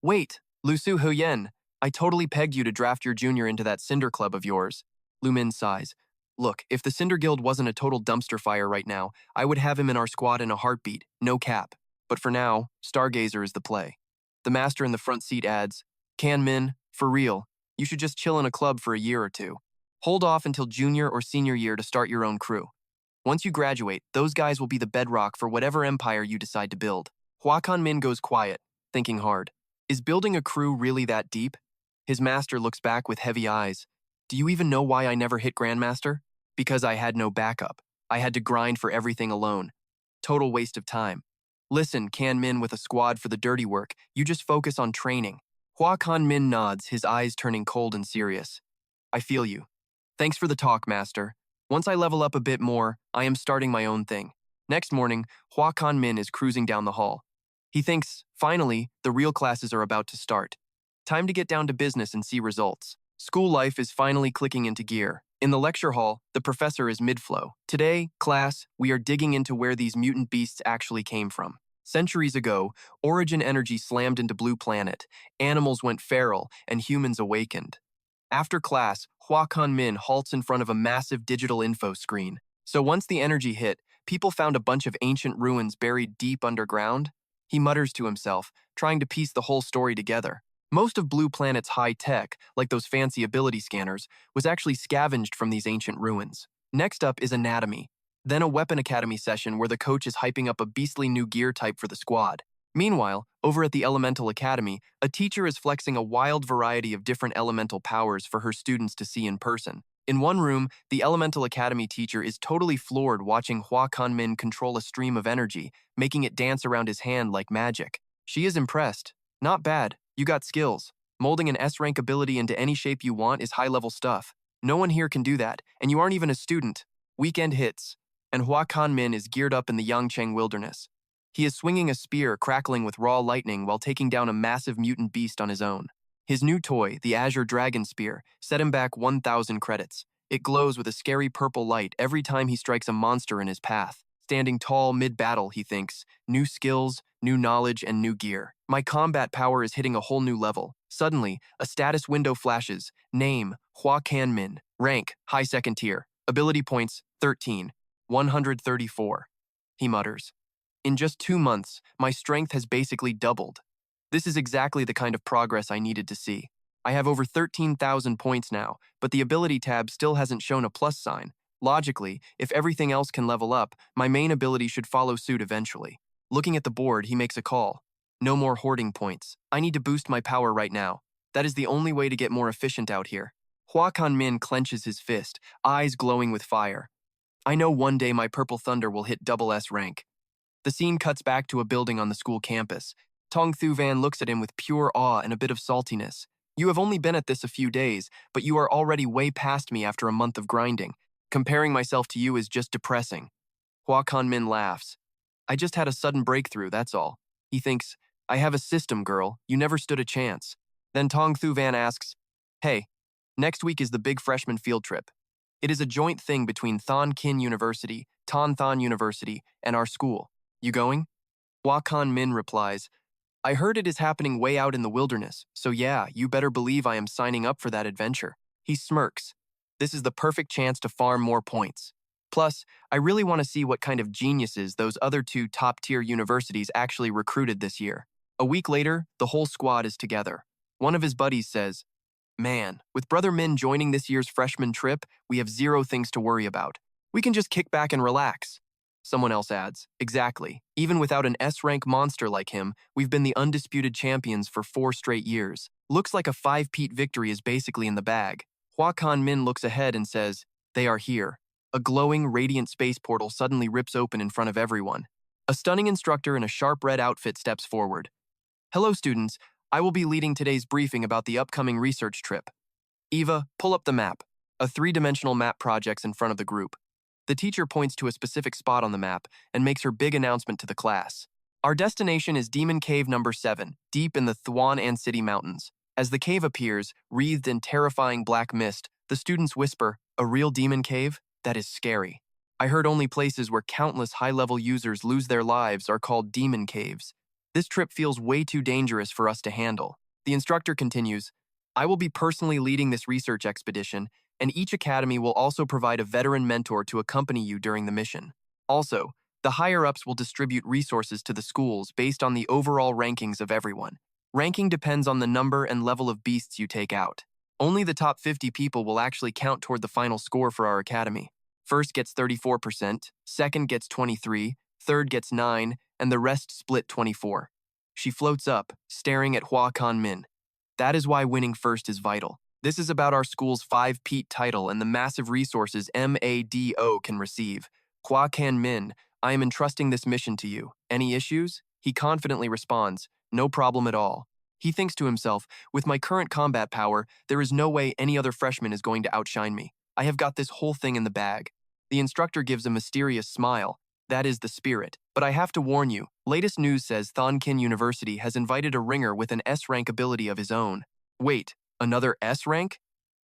"Wait, Lu Su Huyen, I totally pegged you to draft your junior into that Cinder Club of yours." Lu Min sighs. "Look, if the Cinder Guild wasn't a total dumpster fire right now, I would have him in our squad in a heartbeat, no cap. But for now, Stargazer is the play." The master in the front seat adds, "Can Min, for real, you should just chill in a club for a year or two. Hold off until junior or senior year to start your own crew. Once you graduate, those guys will be the bedrock for whatever empire you decide to build." Hua Min goes quiet, thinking hard. Is building a crew really that deep? His master looks back with heavy eyes. "Do you even know why I never hit Grandmaster? Because I had no backup. I had to grind for everything alone. Total waste of time. Listen, Can Min with a squad for the dirty work, you just focus on training." Hua Min nods, his eyes turning cold and serious. "I feel you. Thanks for the talk, master. Once I level up a bit more, I am starting my own thing." Next morning, Hua Min is cruising down the hall. He thinks, finally, the real classes are about to start. Time to get down to business and see results. School life is finally clicking into gear. In the lecture hall, the professor is mid-flow. "Today, class, we are digging into where these mutant beasts actually came from. Centuries ago, origin energy slammed into Blue Planet, animals went feral, and humans awakened." After class, Hua Min halts in front of a massive digital info screen. "So once the energy hit, people found a bunch of ancient ruins buried deep underground?" He mutters to himself, trying to piece the whole story together. Most of Blue Planet's high tech, like those fancy ability scanners, was actually scavenged from these ancient ruins. Next up is anatomy. Then a weapon academy session where the coach is hyping up a beastly new gear type for the squad. Meanwhile, over at the Elemental Academy, a teacher is flexing a wild variety of different elemental powers for her students to see in person. In one room, the Elemental Academy teacher is totally floored watching Hua Min control a stream of energy, making it dance around his hand like magic. She is impressed. "Not bad, you got skills. Molding an S-rank ability into any shape you want is high-level stuff. No one here can do that, and you aren't even a student." Weekend hits, and Hua Min is geared up in the Yangcheng wilderness. He is swinging a spear crackling with raw lightning while taking down a massive mutant beast on his own. His new toy, the Azure Dragon Spear, set him back 1,000 credits. It glows with a scary purple light every time he strikes a monster in his path. Standing tall mid-battle, he thinks, new skills, new knowledge, and new gear. My combat power is hitting a whole new level. Suddenly, a status window flashes. Name, Hua Min. Rank, high second tier. Ability points, 13. 134. He mutters. In just 2 months, my strength has basically doubled. This is exactly the kind of progress I needed to see. I have over 13,000 points now, but the ability tab still hasn't shown a plus sign. Logically, if everything else can level up, my main ability should follow suit eventually. Looking at the board, he makes a call. No more hoarding points. I need to boost my power right now. That is the only way to get more efficient out here. Hua Min clenches his fist, eyes glowing with fire. I know one day my Purple Thunder will hit double S rank. The scene cuts back to a building on the school campus. Tong Thu Van looks at him with pure awe and a bit of saltiness. You have only been at this a few days, but you are already way past me after a month of grinding. Comparing myself to you is just depressing. Hua Jingming laughs. I just had a sudden breakthrough, that's all. He thinks, I have a system, girl. You never stood a chance. Then Tong Thu Van asks, Hey, next week is the big freshman field trip. It is a joint thing between Thon Kin University, Ton Thon University, and our school. You going? Hua Jingming replies, I heard it is happening way out in the wilderness, so yeah, you better believe I am signing up for that adventure. He smirks. This is the perfect chance to farm more points. Plus, I really want to see what kind of geniuses those other two top-tier universities actually recruited this year. A week later, the whole squad is together. One of his buddies says, Man, with Brother Min joining this year's freshman trip, we have zero things to worry about. We can just kick back and relax. Someone else adds, Exactly. Even without an S-rank monster like him, we've been the undisputed champions for 4 straight years. Looks like a 5-peat victory is basically in the bag. Hua Jingming looks ahead and says, They are here. A glowing, radiant space portal suddenly rips open in front of everyone. A stunning instructor in a sharp red outfit steps forward. Hello, students. I will be leading today's briefing about the upcoming research trip. Eva, pull up the map. A 3-dimensional map projects in front of the group. The teacher points to a specific spot on the map and makes her big announcement to the class. Our destination is Demon Cave number 7, deep in the Thuan An City Mountains. As the cave appears, wreathed in terrifying black mist, the students whisper, A real demon cave? That is scary. I heard only places where countless high-level users lose their lives are called demon caves. This trip feels way too dangerous for us to handle. The instructor continues, I will be personally leading this research expedition, and each academy will also provide a veteran mentor to accompany you during the mission. Also, the higher-ups will distribute resources to the schools based on the overall rankings of everyone. Ranking depends on the number and level of beasts you take out. Only the top 50 people will actually count toward the final score for our academy. First gets 34%, second gets 23%, third gets 9%, and the rest split 24%. She floats up, staring at Hua Jingming. That is why winning first is vital. This is about our school's 5-peat title and the massive resources MADO can receive. Hua Jingming, I am entrusting this mission to you. Any issues? He confidently responds, No problem at all. He thinks to himself, with my current combat power, there is no way any other freshman is going to outshine me. I have got this whole thing in the bag. The instructor gives a mysterious smile. That is the spirit. But I have to warn you, latest news says Thon Kin University has invited a ringer with an S-rank ability of his own. Wait, another S-rank?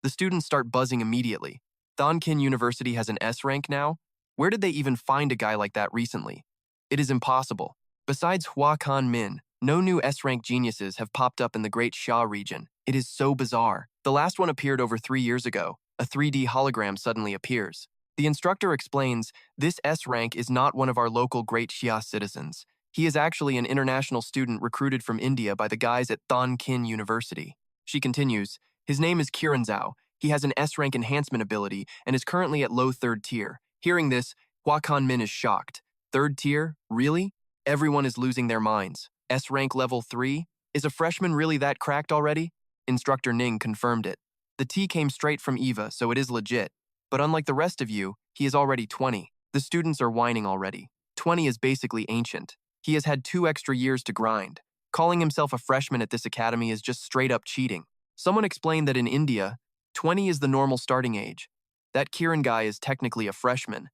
The students start buzzing immediately. Thon Kin University has an S-rank now? Where did they even find a guy like that recently? It is impossible. Besides Hua Jingming, no new S-rank geniuses have popped up in the Great Xia region. It is so bizarre. The last one appeared over 3 years ago. A 3D hologram suddenly appears. The instructor explains, this S-rank is not one of our local Great Xia citizens. He is actually an international student recruited from India by the guys at Thon Kin University. She continues, his name is Kiran Zhao. He has an S-rank enhancement ability and is currently at low 3rd tier. Hearing this, Hua Jingming is shocked. 3rd tier? Really? Everyone is losing their minds. S-rank level 3? Is a freshman really that cracked already? Instructor Ning confirmed it. The T came straight from Eva, so it is legit. But unlike the rest of you, he is already 20. The students are whining already. 20 is basically ancient. He has had 2 extra years to grind. Calling himself a freshman at this academy is just straight up cheating. Someone explained that in India, 20 is the normal starting age. That Kiran guy is technically a freshman.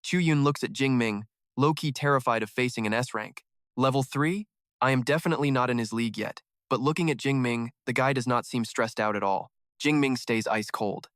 Chu Yun looks at Jingming, low-key terrified of facing an S-rank. Level 3? I am definitely not in his league yet, but looking at Jingming, the guy does not seem stressed out at all. Jingming stays ice cold.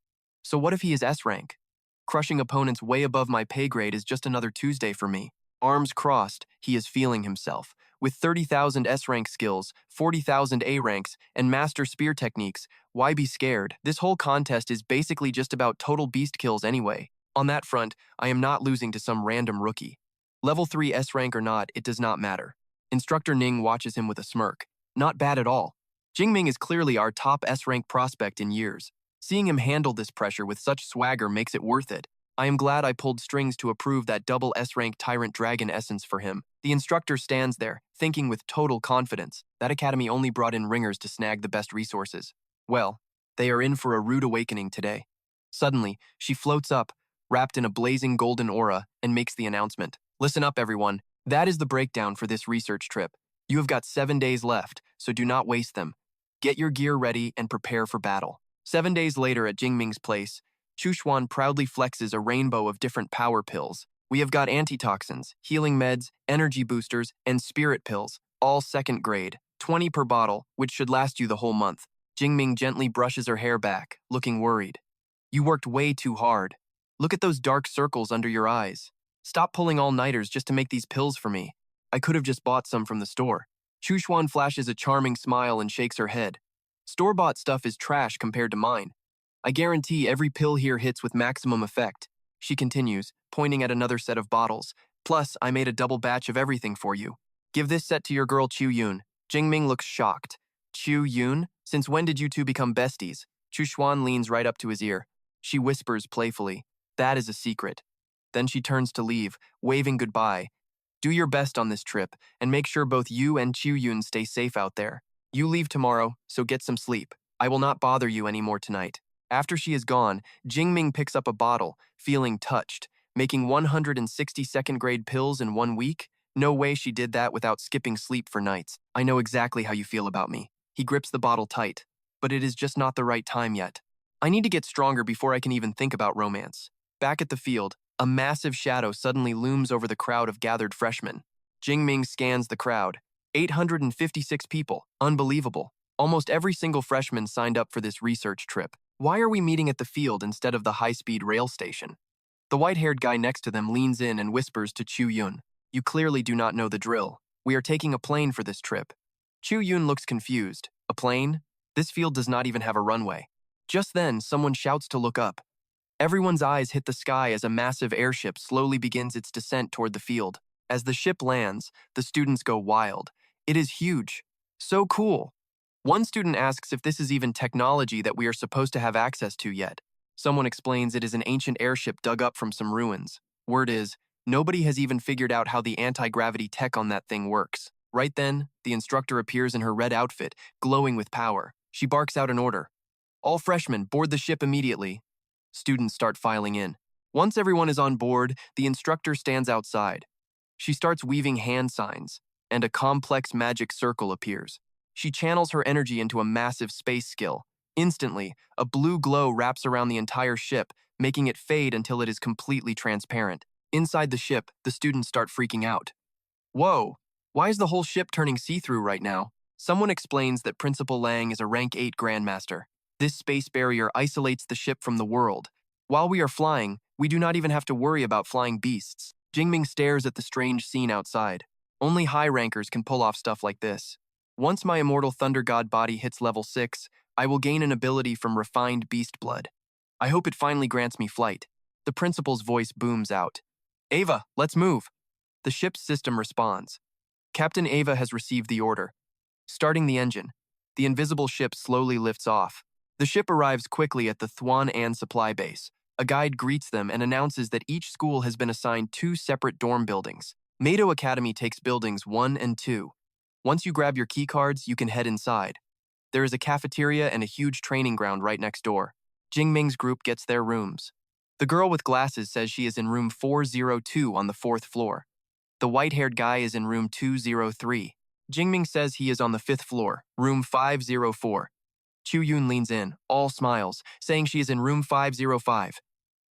So what if he is S-rank? Crushing opponents way above my pay grade is just another Tuesday for me. Arms crossed, he is feeling himself. With 30,000 S-rank skills, 40,000 A-ranks, and master spear techniques, why be scared? This whole contest is basically just about total beast kills anyway. On that front, I am not losing to some random rookie. Level 3 S-rank or not, it does not matter. Instructor Ning watches him with a smirk. Not bad at all. Jingming is clearly our top S-rank prospect in years. Seeing him handle this pressure with such swagger makes it worth it. I am glad I pulled strings to approve that double S-rank Tyrant Dragon essence for him. The instructor stands there, thinking with total confidence. That academy only brought in ringers to snag the best resources. Well, they are in for a rude awakening today. Suddenly, she floats up, wrapped in a blazing golden aura, and makes the announcement. Listen up, everyone. That is the breakdown for this research trip. You have got 7 days left, so do not waste them. Get your gear ready and prepare for battle. 7 days later at Jingming's place, Chuchuan proudly flexes a rainbow of different power pills. We have got antitoxins, healing meds, energy boosters, and spirit pills, all second grade, 20 per bottle, which should last you the whole month. Jingming gently brushes her hair back, looking worried. You worked way too hard. Look at those dark circles under your eyes. Stop pulling all-nighters just to make these pills for me. I could have just bought some from the store. Chuchuan flashes a charming smile and shakes her head. Store-bought stuff is trash compared to mine. I guarantee every pill here hits with maximum effect. She continues, pointing at another set of bottles. Plus, I made a double batch of everything for you. Give this set to your girl Chu Yun. Jingming looks shocked. Chu Yun? Since when did you two become besties? Chuchuan leans right up to his ear. She whispers playfully, that is a secret. Then she turns to leave, waving goodbye. Do your best on this trip, and make sure both you and Chu Yun stay safe out there. You leave tomorrow, so get some sleep. I will not bother you anymore tonight. After she is gone, Jingming picks up a bottle, feeling touched. Making 160 second-grade pills in 1 week? No way she did that without skipping sleep for nights. I know exactly how you feel about me. He grips the bottle tight. But it is just not the right time yet. I need to get stronger before I can even think about romance. Back at the field, a massive shadow suddenly looms over the crowd of gathered freshmen. Jingming scans the crowd. 856 people. Unbelievable. Almost every single freshman signed up for this research trip. Why are we meeting at the field instead of the high-speed rail station? The white-haired guy next to them leans in and whispers to Chu Yun. You clearly do not know the drill. We are taking a plane for this trip. Chu Yun looks confused. A plane? This field does not even have a runway. Just then, someone shouts to look up. Everyone's eyes hit the sky as a massive airship slowly begins its descent toward the field. As the ship lands, the students go wild. It is huge. So cool. One student asks if this is even technology that we are supposed to have access to yet. Someone explains it is an ancient airship dug up from some ruins. Word is, nobody has even figured out how the anti-gravity tech on that thing works. Right then, the instructor appears in her red outfit, glowing with power. She barks out an order. All freshmen, board the ship immediately. Students start filing in. Once everyone is on board, the instructor stands outside. She starts weaving hand signs, and a complex magic circle appears. She channels her energy into a massive space skill. Instantly, a blue glow wraps around the entire ship, making it fade until it is completely transparent. Inside the ship, the students start freaking out. Whoa, why is the whole ship turning see-through right now? Someone explains that Principal Lang is a rank 8 Grandmaster. This space barrier isolates the ship from the world. While we are flying, we do not even have to worry about flying beasts. Jingming stares at the strange scene outside. Only high rankers can pull off stuff like this. Once my immortal Thunder God body hits level 6, I will gain an ability from refined beast blood. I hope it finally grants me flight. The principal's voice booms out. Ava, let's move. The ship's system responds. Captain Ava has received the order. Starting the engine, the invisible ship slowly lifts off. The ship arrives quickly at the Thuan An supply base. A guide greets them and announces that each school has been assigned 2 separate dorm buildings. Mado Academy takes buildings 1 and 2. Once you grab your keycards, you can head inside. There is a cafeteria and a huge training ground right next door. Jingming's group gets their rooms. The girl with glasses says she is in room 402 on the 4th floor. The white-haired guy is in room 203. Jingming says he is on the 5th floor, room 504. Chu Yun leans in, all smiles, saying she is in room 505.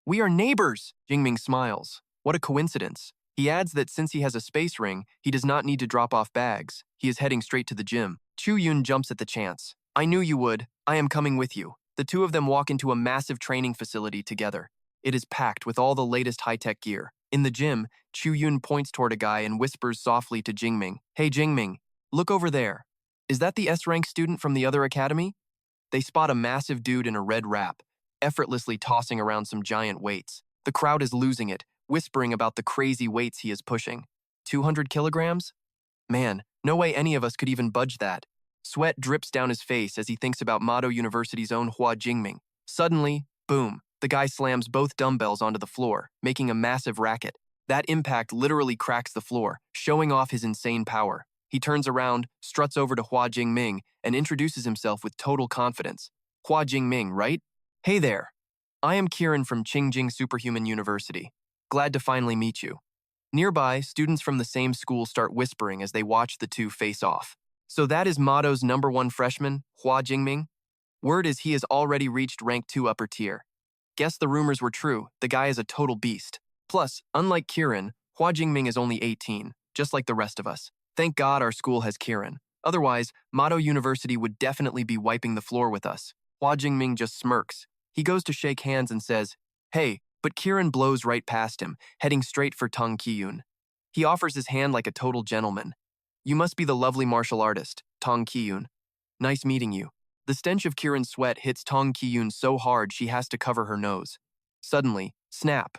We are neighbors, Jingming smiles. What a coincidence. He adds that since he has a space ring, he does not need to drop off bags. He is heading straight to the gym. Chu Yun jumps at the chance. I knew you would. I am coming with you. The two of them walk into a massive training facility together. It is packed with all the latest high-tech gear. In the gym, Chu Yun points toward a guy and whispers softly to Jingming. Hey Jingming, look over there. Is that the S-rank student from the other academy? They spot a massive dude in a red wrap, effortlessly tossing around some giant weights. The crowd is losing it, whispering about the crazy weights he is pushing. 200 kilograms? Man, no way any of us could even budge that. Sweat drips down his face as he thinks about Mado University's own Hua Jingming. Suddenly, boom, the guy slams both dumbbells onto the floor, making a massive racket. That impact literally cracks the floor, showing off his insane power. He turns around, struts over to Hua Jingming, and introduces himself with total confidence. Hua Jingming, right? Hey there. I am Kieran from Qingjing Superhuman University. Glad to finally meet you. Nearby, students from the same school start whispering as they watch the two face off. So that is Mado's #1 freshman, Hua Jingming? Word is he has already reached rank 2 upper tier. Guess the rumors were true. The guy is a total beast. Plus, unlike Kieran, Hua Jingming is only 18, just like the rest of us. Thank God our school has Kieran. Otherwise, Mado University would definitely be wiping the floor with us. Hua Jingming just smirks. He goes to shake hands and says, "Hey," but Kieran blows right past him, heading straight for Tong Qiyun. He offers his hand like a total gentleman. "You must be the lovely martial artist, Tong Qiyun. Nice meeting you." The stench of Kieran's sweat hits Tong Qiyun so hard she has to cover her nose. Suddenly, snap.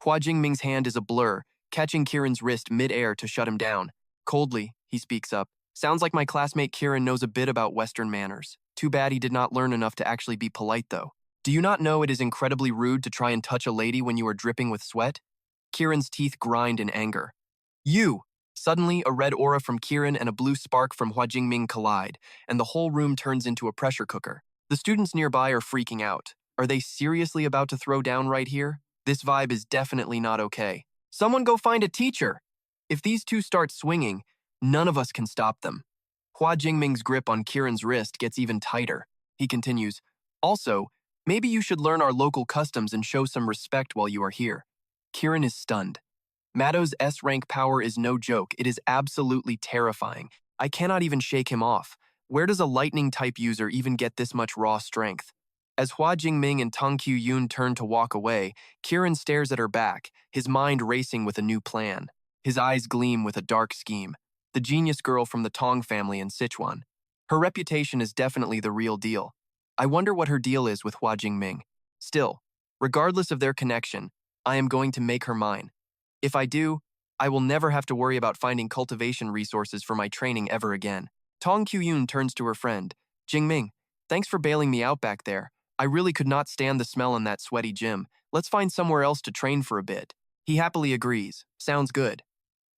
Hua Jingming's hand is a blur, catching Kieran's wrist mid-air to shut him down. Coldly, he speaks up. "Sounds like my classmate Kieran knows a bit about Western manners. Too bad he did not learn enough to actually be polite, though. Do you not know it is incredibly rude to try and touch a lady when you are dripping with sweat?" Kieran's teeth grind in anger. "You!" Suddenly, a red aura from Kieran and a blue spark from Hua Jingming collide, and the whole room turns into a pressure cooker. The students nearby are freaking out. Are they seriously about to throw down right here? This vibe is definitely not okay. Someone go find a teacher! If these two start swinging, none of us can stop them. Hua Jingming's grip on Kieran's wrist gets even tighter. He continues, "Also, maybe you should learn our local customs and show some respect while you are here." Kieran is stunned. Mado's S-rank power is no joke. It is absolutely terrifying. I cannot even shake him off. Where does a lightning-type user even get this much raw strength? As Hua Jingming and Tong Qiyun turn to walk away, Kieran stares at her back, his mind racing with a new plan. His eyes gleam with a dark scheme. The genius girl from the Tong family in Sichuan. Her reputation is definitely the real deal. I wonder what her deal is with Hua Jingming. Still, regardless of their connection, I am going to make her mine. If I do, I will never have to worry about finding cultivation resources for my training ever again. Tong Qiyun turns to her friend. "Jingming, thanks for bailing me out back there. I really could not stand the smell in that sweaty gym. Let's find somewhere else to train for a bit." He happily agrees. Sounds good.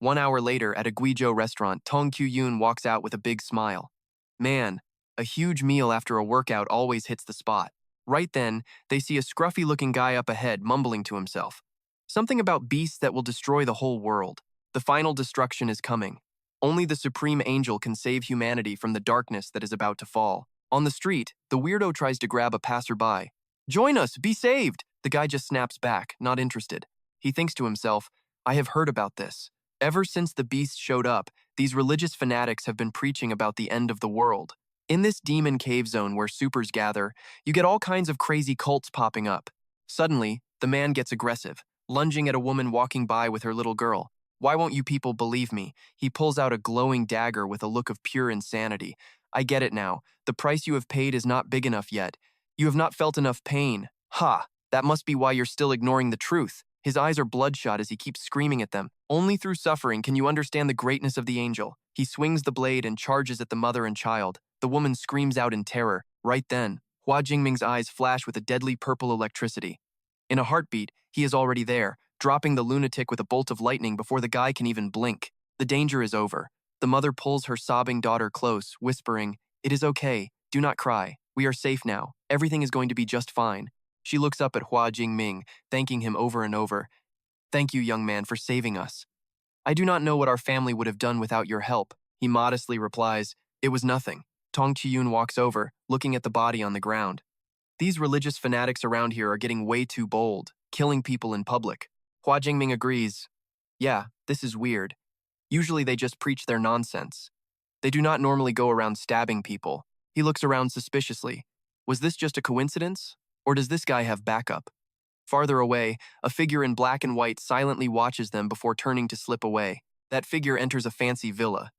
1 hour later, at a Guizhou restaurant, Tong Qiyun walks out with a big smile. Man, a huge meal after a workout always hits the spot. Right then, they see a scruffy-looking guy up ahead mumbling to himself. Something about beasts that will destroy the whole world. The final destruction is coming. Only the Supreme Angel can save humanity from the darkness that is about to fall. On the street, the weirdo tries to grab a passerby. "Join us, be saved!" The guy just snaps back, not interested. He thinks to himself, "I have heard about this. Ever since the beast showed up, these religious fanatics have been preaching about the end of the world. In this demon cave zone where supers gather, you get all kinds of crazy cults popping up." Suddenly, the man gets aggressive, lunging at a woman walking by with her little girl. "Why won't you people believe me?" He pulls out a glowing dagger with a look of pure insanity. "I get it now. The price you have paid is not big enough yet. You have not felt enough pain. Ha! That must be why you're still ignoring the truth." His eyes are bloodshot as he keeps screaming at them. Only through suffering can you understand the greatness of the angel. He swings the blade and charges at the mother and child. The woman screams out in terror. Right then, Hua Jingming's eyes flash with a deadly purple electricity. In a heartbeat, he is already there, dropping the lunatic with a bolt of lightning before the guy can even blink. The danger is over. The mother pulls her sobbing daughter close, whispering, "It is okay. Do not cry. We are safe now. Everything is going to be just fine." She looks up at Hua Jingming, thanking him over and over. "Thank you, young man, for saving us." "I do not know what our family would have done without your help." He modestly replies, "It was nothing." Tong Qiyun walks over, looking at the body on the ground. "These religious fanatics around here are getting way too bold, killing people in public." Hua Jingming agrees. "Yeah, this is weird. Usually they just preach their nonsense. They do not normally go around stabbing people." He looks around suspiciously. Was this just a coincidence? Or does this guy have backup? Farther away, a figure in black and white silently watches them before turning to slip away. That figure enters a fancy villa.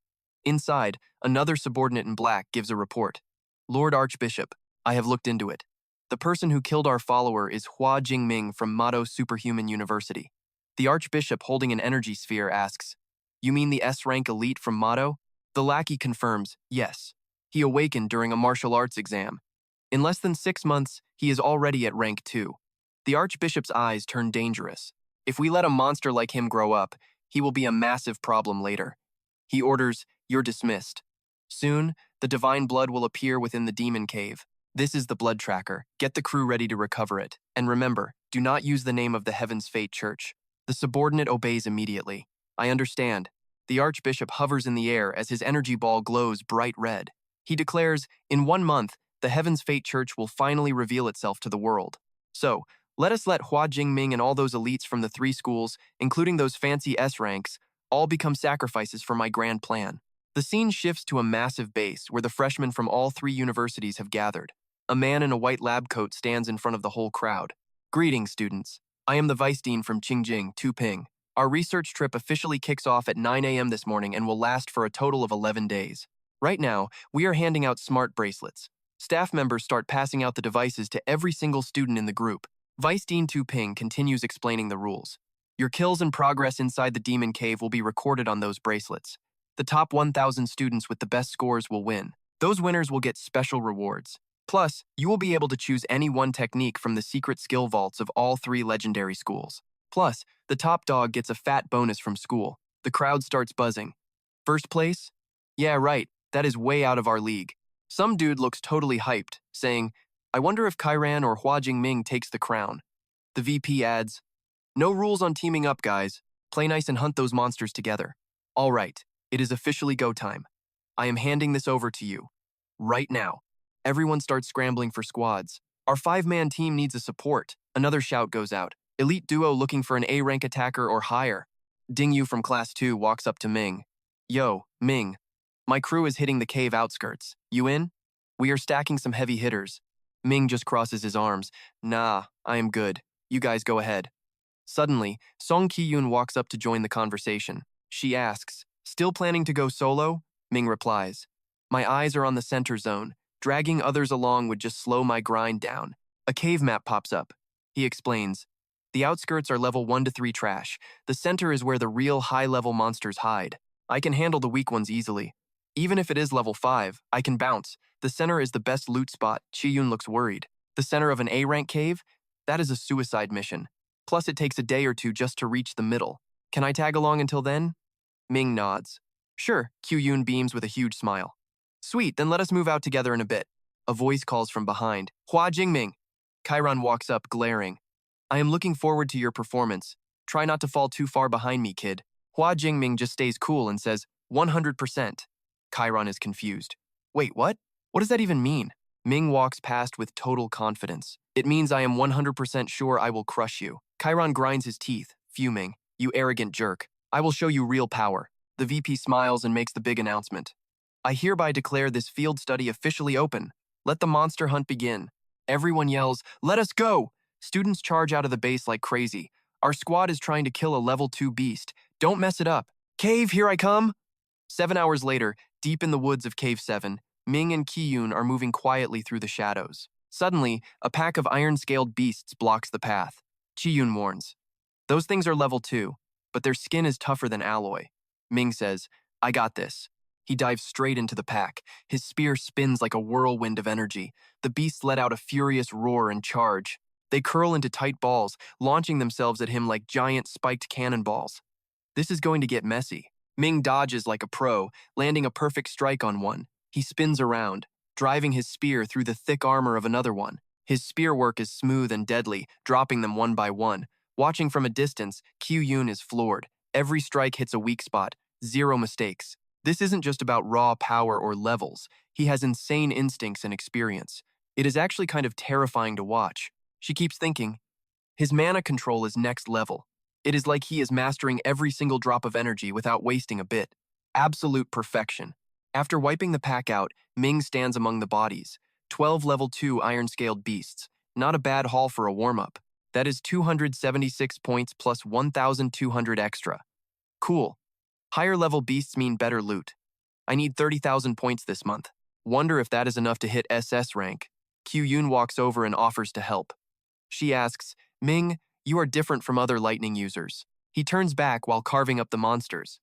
Inside, another subordinate in black gives a report. "Lord Archbishop, I have looked into it. The person who killed our follower is Hua Jingming from Mado Superhuman University." The Archbishop, holding an energy sphere, asks, "You mean the S-rank elite from Mado?" The lackey confirms, yes. He awakened during a martial arts exam. In less than 6 months, he is already at rank 2. The Archbishop's eyes turn dangerous. If we let a monster like him grow up, he will be a massive problem later. He orders, "You're dismissed." Soon, the divine blood will appear within the demon cave. This is the blood tracker. Get the crew ready to recover it. And remember, do not use the name of the Heaven's Fate Church. The subordinate obeys immediately. "I understand." The Archbishop hovers in the air as his energy ball glows bright red. He declares, in 1 month, the Heaven's Fate Church will finally reveal itself to the world. So, Let us let Hua Jingming and all those elites from the 3 schools, including those fancy S-ranks, all become sacrifices for my grand plan. The scene shifts to a massive base where the freshmen from all 3 universities have gathered. A man in a white lab coat stands in front of the whole crowd. Greetings, students. I am the Vice Dean from Qingjing, Tuping. Our research trip officially kicks off at 9 a.m. this morning and will last for a total of 11 days. Right now, we are handing out smart bracelets. Staff members start passing out the devices to every single student in the group. Vice Dean Tuping continues explaining the rules. Your kills and progress inside the demon cave will be recorded on those bracelets. The top 1,000 students with the best scores will win. Those winners will get special rewards. Plus, you will be able to choose any one technique from the secret skill vaults of all 3 legendary schools. Plus, the top dog gets a fat bonus from school. The crowd starts buzzing. First place? Yeah, right, that is way out of our league. Some dude looks totally hyped, saying, I wonder if Kairan or Hua Jingming takes the crown. The VP adds, no rules on teaming up, guys. Play nice and hunt those monsters together. All right, it is officially go time. I am handing this over to you. Right now. Everyone starts scrambling for squads. Our 5-man team needs a support. Another shout goes out. Elite duo looking for an A-rank attacker or higher. Ding Yu from Class 2 walks up to Ming. Yo, Ming. My crew is hitting the cave outskirts. You in? We are stacking some heavy hitters. Ming just crosses his arms. Nah, I am good. You guys go ahead. Suddenly, Song Ki-yoon walks up to join the conversation. She asks, still planning to go solo? Ming replies, my eyes are on the center zone. Dragging others along would just slow my grind down. A cave map pops up. He explains, the outskirts are level 1 to 3 trash. The center is where the real high-level monsters hide. I can handle the weak ones easily. Even if it is level 5, I can bounce. The center is the best loot spot. Chi-yoon looks worried. The center of an A-rank cave? That is a suicide mission. Plus it takes a day or 2 just to reach the middle. Can I tag along until then? Ming nods. Sure, Q-yoon beams with a huge smile. Sweet, then let us move out together in a bit. A voice calls from behind. Hua Jingming. Chiron walks up, glaring. I am looking forward to your performance. Try not to fall too far behind me, kid. Hua Jingming just stays cool and says, 100%. Chiron is confused. Wait, what? What does that even mean? Ming walks past with total confidence. It means I am 100% sure I will crush you. Chiron grinds his teeth, fuming. You arrogant jerk. I will show you real power. The VP smiles and makes the big announcement. I hereby declare this field study officially open. Let the monster hunt begin. Everyone yells, let us go! Students charge out of the base like crazy. Our squad is trying to kill a level 2 beast. Don't mess it up. Cave, here I come! 7 hours later, deep in the woods of Cave 7, Ming and Ki-yoon are moving quietly through the shadows. Suddenly, a pack of iron-scaled beasts blocks the path. Chi-yoon warns. Those things are level 2, but their skin is tougher than alloy. Ming says, I got this. He dives straight into the pack. His spear spins like a whirlwind of energy. The beasts let out a furious roar and charge. They curl into tight balls, launching themselves at him like giant spiked cannonballs. This is going to get messy. Ming dodges like a pro, landing a perfect strike on one. He spins around, driving his spear through the thick armor of another one. His spear work is smooth and deadly, dropping them one by one. Watching from a distance, Q-yoon is floored. Every strike hits a weak spot, 0 mistakes. This isn't just about raw power or levels. He has insane instincts and experience. It is actually kind of terrifying to watch. She keeps thinking, his mana control is next level. It is like he is mastering every single drop of energy without wasting a bit. Absolute perfection. After wiping the pack out, Ming stands among the bodies. 12 level 2 iron-scaled beasts. Not a bad haul for a warm-up. That is 276 points plus 1,200 extra. Cool. Higher level beasts mean better loot. I need 30,000 points this month. Wonder if that is enough to hit SS rank. Q-yoon walks over and offers to help. She asks, Ming, you are different from other lightning users. He turns back while carving up the monsters.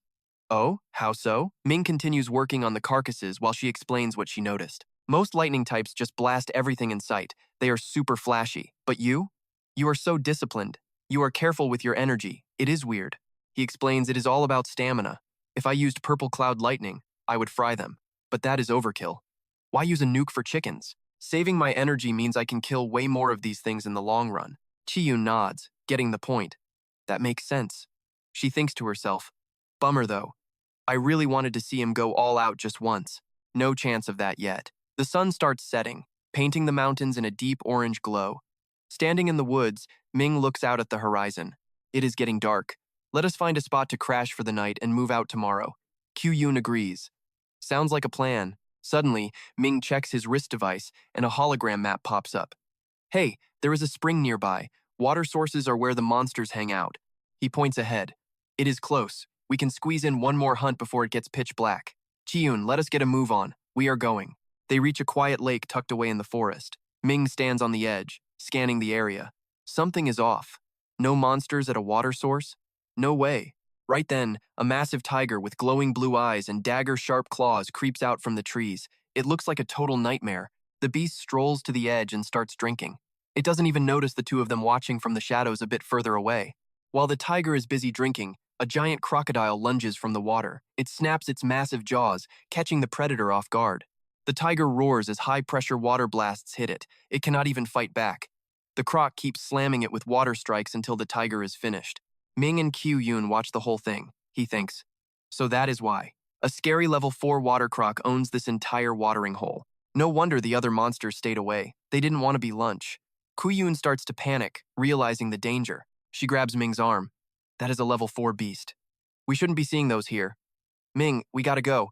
Oh, how so? Ming continues working on the carcasses while she explains what she noticed. Most lightning types just blast everything in sight. They are super flashy. But you? You are so disciplined. You are careful with your energy. It is weird. He explains it is all about stamina. If I used purple cloud lightning, I would fry them. But that is overkill. Why use a nuke for chickens? Saving my energy means I can kill way more of these things in the long run. Chi-yoon nods, getting the point. That makes sense. She thinks to herself, bummer though. I really wanted to see him go all out just once. No chance of that yet. The sun starts setting, painting the mountains in a deep orange glow. Standing in the woods, Ming looks out at the horizon. It is getting dark. Let us find a spot to crash for the night and move out tomorrow. Q-Yun agrees. Sounds like a plan. Suddenly, Ming checks his wrist device and a hologram map pops up. Hey, there is a spring nearby. Water sources are where the monsters hang out. He points ahead. It is close. We can squeeze in one more hunt before it gets pitch black. Chi-Yun, let us get a move on. We are going. They reach a quiet lake tucked away in the forest. Ming stands on the edge, scanning the area. Something is off. No monsters at a water source? No way. Right then, a massive tiger with glowing blue eyes and dagger-sharp claws creeps out from the trees. It looks like a total nightmare. The beast strolls to the edge and starts drinking. It doesn't even notice the two of them watching from the shadows a bit further away. While the tiger is busy drinking, a giant crocodile lunges from the water. It snaps its massive jaws, catching the predator off guard. The tiger roars as high-pressure water blasts hit it. It cannot even fight back. The croc keeps slamming it with water strikes until the tiger is finished. Ming and Q-Yun watch the whole thing, he thinks. So that is why. A scary level 4 water croc owns this entire watering hole. No wonder the other monsters stayed away. They didn't want to be lunch. Q-Yun starts to panic, realizing the danger. She grabs Ming's arm. That is a level 4 beast. We shouldn't be seeing those here. Ming, we gotta go.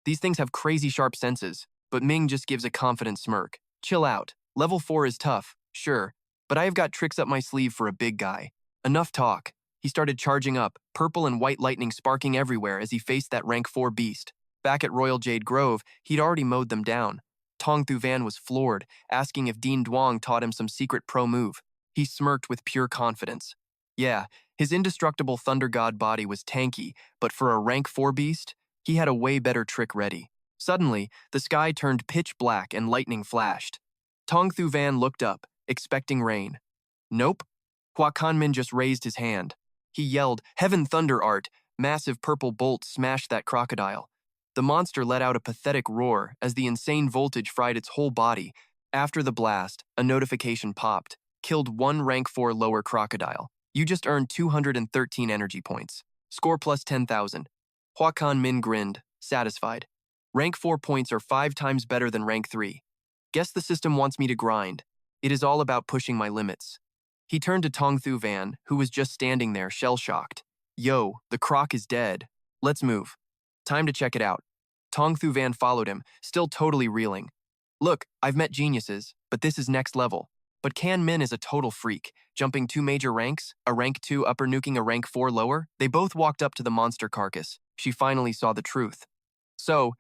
These things have crazy sharp senses, but Ming just gives a confident smirk. Chill out. Level 4 is tough, sure, but I have got tricks up my sleeve for a big guy. Enough talk. He started charging up, purple and white lightning sparking everywhere as he faced that rank 4 beast. Back at Royal Jade Grove, he'd already mowed them down. Tong Thu Van was floored, asking if Dean Duong taught him some secret pro move. He smirked with pure confidence. Yeah, his indestructible Thunder God body was tanky, but for a rank 4 beast, he had a way better trick ready. Suddenly, the sky turned pitch black and lightning flashed. Tong Thu Van looked up, expecting rain. Nope. Hua Jingming just raised his hand. He yelled, "Heaven Thunder Art!" Massive purple bolts smashed that crocodile. The monster let out a pathetic roar as the insane voltage fried its whole body. After the blast, a notification popped. Killed one rank 4 lower crocodile. You just earned 213 energy points. Score plus 10,000. Hua Jingming grinned, satisfied. Rank 4 points are 5 times better than rank 3. Guess the system wants me to grind. It is all about pushing my limits. He turned to Tong Thu Van, who was just standing there, shell-shocked. Yo, the croc is dead. Let's move. Time to check it out. Tong Thu Van followed him, still totally reeling. Look, I've met geniuses, but this is next level. But Can Min is a total freak, jumping 2 major ranks, a rank 2 upper nuking a rank 4 lower. They both walked up to the monster carcass. She finally saw the truth. So,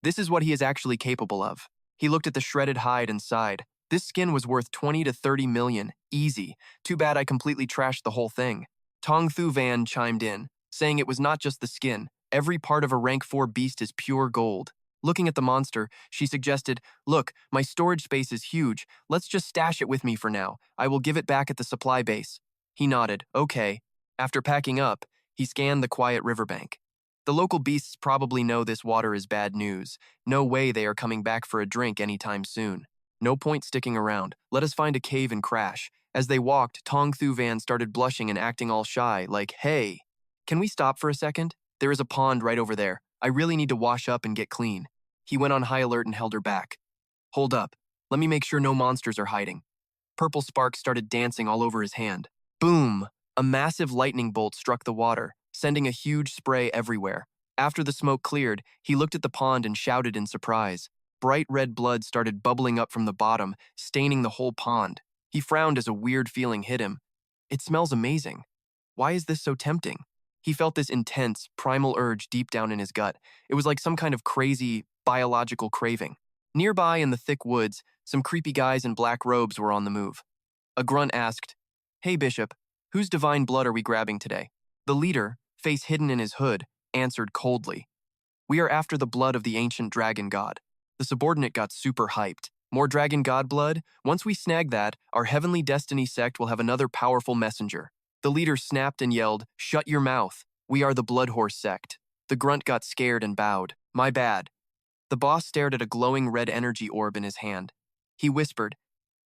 this is what he is actually capable of. He looked at the shredded hide and sighed. This skin was worth 20 to 30 million, easy. Too bad I completely trashed the whole thing. Tong Thu Van chimed in, saying it was not just the skin. Every part of a rank 4 beast is pure gold. Looking at the monster, she suggested, look, my storage space is huge. Let's just stash it with me for now. I will give it back at the supply base. He nodded, okay. After packing up, he scanned the quiet riverbank. The local beasts probably know this water is bad news. No way they are coming back for a drink anytime soon. No point sticking around. Let us find a cave and crash. As they walked, Tong Thu Van started blushing and acting all shy, like, hey, can we stop for a second? There is a pond right over there. I really need to wash up and get clean. He went on high alert and held her back. Hold up. Let me make sure no monsters are hiding. Purple sparks started dancing all over his hand. Boom! A massive lightning bolt struck the water, sending a huge spray everywhere. After the smoke cleared, he looked at the pond and shouted in surprise. Bright red blood started bubbling up from the bottom, staining the whole pond. He frowned as a weird feeling hit him. It smells amazing. Why is this so tempting? He felt this intense, primal urge deep down in his gut. It was like some kind of crazy, biological craving. Nearby in the thick woods, some creepy guys in black robes were on the move. A grunt asked, "Hey Bishop, whose divine blood are we grabbing today?" The leader, face hidden in his hood, answered coldly, "We are after the blood of the ancient dragon god." The subordinate got super hyped. More dragon god blood? Once we snag that, our heavenly destiny sect will have another powerful messenger. The leader snapped and yelled, "Shut your mouth. We are the Blood Horse sect." The grunt got scared and bowed. "My bad." The boss stared at a glowing red energy orb in his hand. He whispered,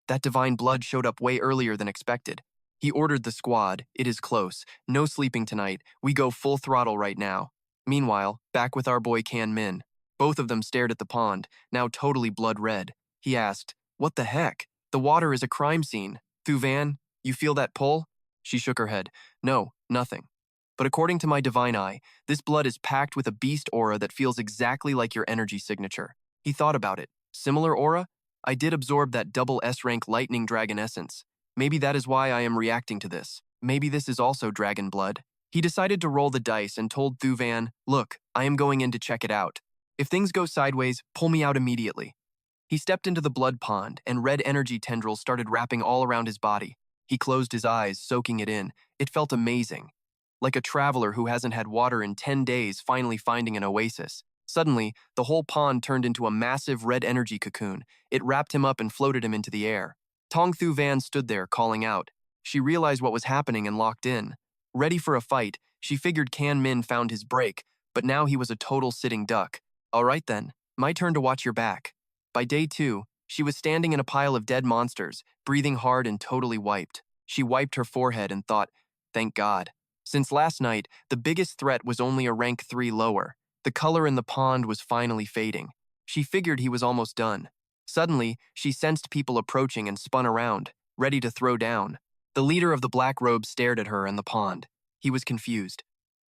"That divine blood showed up way earlier than expected." He ordered the squad, "It is close. No sleeping tonight. We go full throttle right now." Meanwhile, back with our boy Can Min. Both of them stared at the pond, now totally blood red. He asked, "What the heck? The water is a crime scene." Thu Van, you feel that pull? She shook her head. No, nothing. But according to my divine eye, this blood is packed with a beast aura that feels exactly like your energy signature. He thought about it. Similar aura? I did absorb that double S-rank lightning dragon essence. Maybe that is why I am reacting to this. Maybe this is also dragon blood. He decided to roll the dice and told Thu Van, look, I am going in to check it out. If things go sideways, pull me out immediately. He stepped into the blood pond, and red energy tendrils started wrapping all around his body. He closed his eyes, soaking it in. It felt amazing. Like a traveler who hasn't had water in 10 days finally finding an oasis. Suddenly, the whole pond turned into a massive red energy cocoon. It wrapped him up and floated him into the air. Tong Thu Van stood there, calling out. She realized what was happening and locked in. Ready for a fight, she figured Kan Min found his break, but now he was a total sitting duck. All right then, my turn to watch your back. By day 2, she was standing in a pile of dead monsters, breathing hard and totally wiped. She wiped her forehead and thought, thank God. Since last night, the biggest threat was only a rank 3 lower. The color in the pond was finally fading. She figured he was almost done. Suddenly, she sensed people approaching and spun around, ready to throw down. The leader of the black robe stared at her and the pond. He was confused.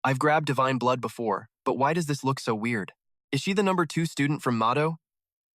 I've grabbed divine blood before, but why does this look so weird? Is she the number 2 student from Mado?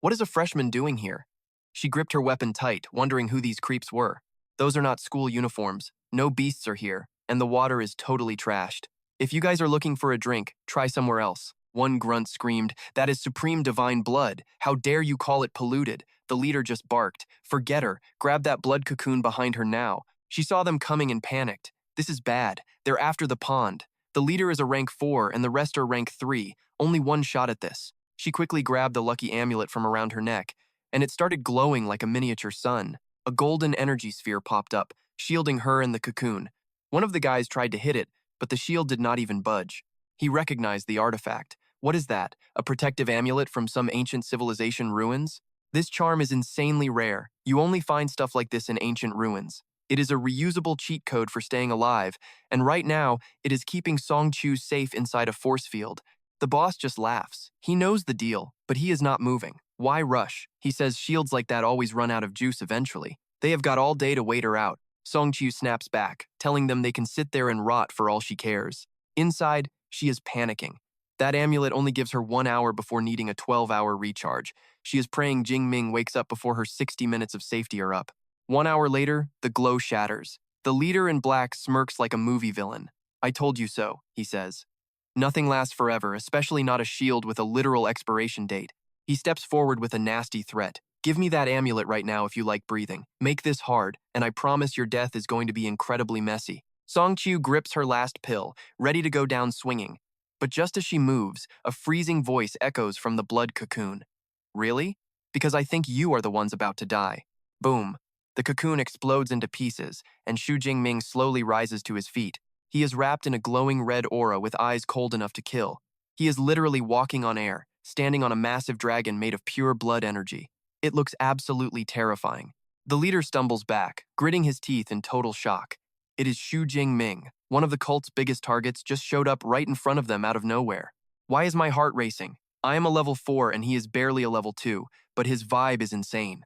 What is a freshman doing here? She gripped her weapon tight, wondering who these creeps were. Those are not school uniforms. No beasts are here, and the water is totally trashed. If you guys are looking for a drink, try somewhere else. One grunt screamed, that is supreme divine blood. How dare you call it polluted? The leader just barked. Forget her. Grab that blood cocoon behind her now. She saw them coming and panicked. This is bad. They're after the pond. The leader is a rank 4 and the rest are rank 3. Only one shot at this. She quickly grabbed the lucky amulet from around her neck, and it started glowing like a miniature sun. A golden energy sphere popped up, shielding her and the cocoon. One of the guys tried to hit it, but the shield did not even budge. He recognized the artifact. What is that? A protective amulet from some ancient civilization ruins? This charm is insanely rare. You only find stuff like this in ancient ruins. It is a reusable cheat code for staying alive, and right now, it is keeping Song Chu safe inside a force field. The boss just laughs. He knows the deal, but he is not moving. Why rush? He says shields like that always run out of juice eventually. They have got all day to wait her out. Song Chu snaps back, telling them they can sit there and rot for all she cares. Inside, she is panicking. That amulet only gives her 1 hour before needing a 12-hour recharge. She is praying Jingming wakes up before her 60 minutes of safety are up. 1 hour later, the glow shatters. The leader in black smirks like a movie villain. I told you so, he says. Nothing lasts forever, especially not a shield with a literal expiration date. He steps forward with a nasty threat. Give me that amulet right now if you like breathing. Make this hard, and I promise your death is going to be incredibly messy. Song Chu grips her last pill, ready to go down swinging. But just as she moves, a freezing voice echoes from the blood cocoon. Really? Because I think you are the ones about to die. Boom. The cocoon explodes into pieces, and Hua Jingming slowly rises to his feet. He is wrapped in a glowing red aura with eyes cold enough to kill. He is literally walking on air, standing on a massive dragon made of pure blood energy. It looks absolutely terrifying. The leader stumbles back, gritting his teeth in total shock. It is Hua Jingming, one of the cult's biggest targets, just showed up right in front of them out of nowhere. Why is my heart racing? I am a level 4 and he is barely a level 2, but his vibe is insane.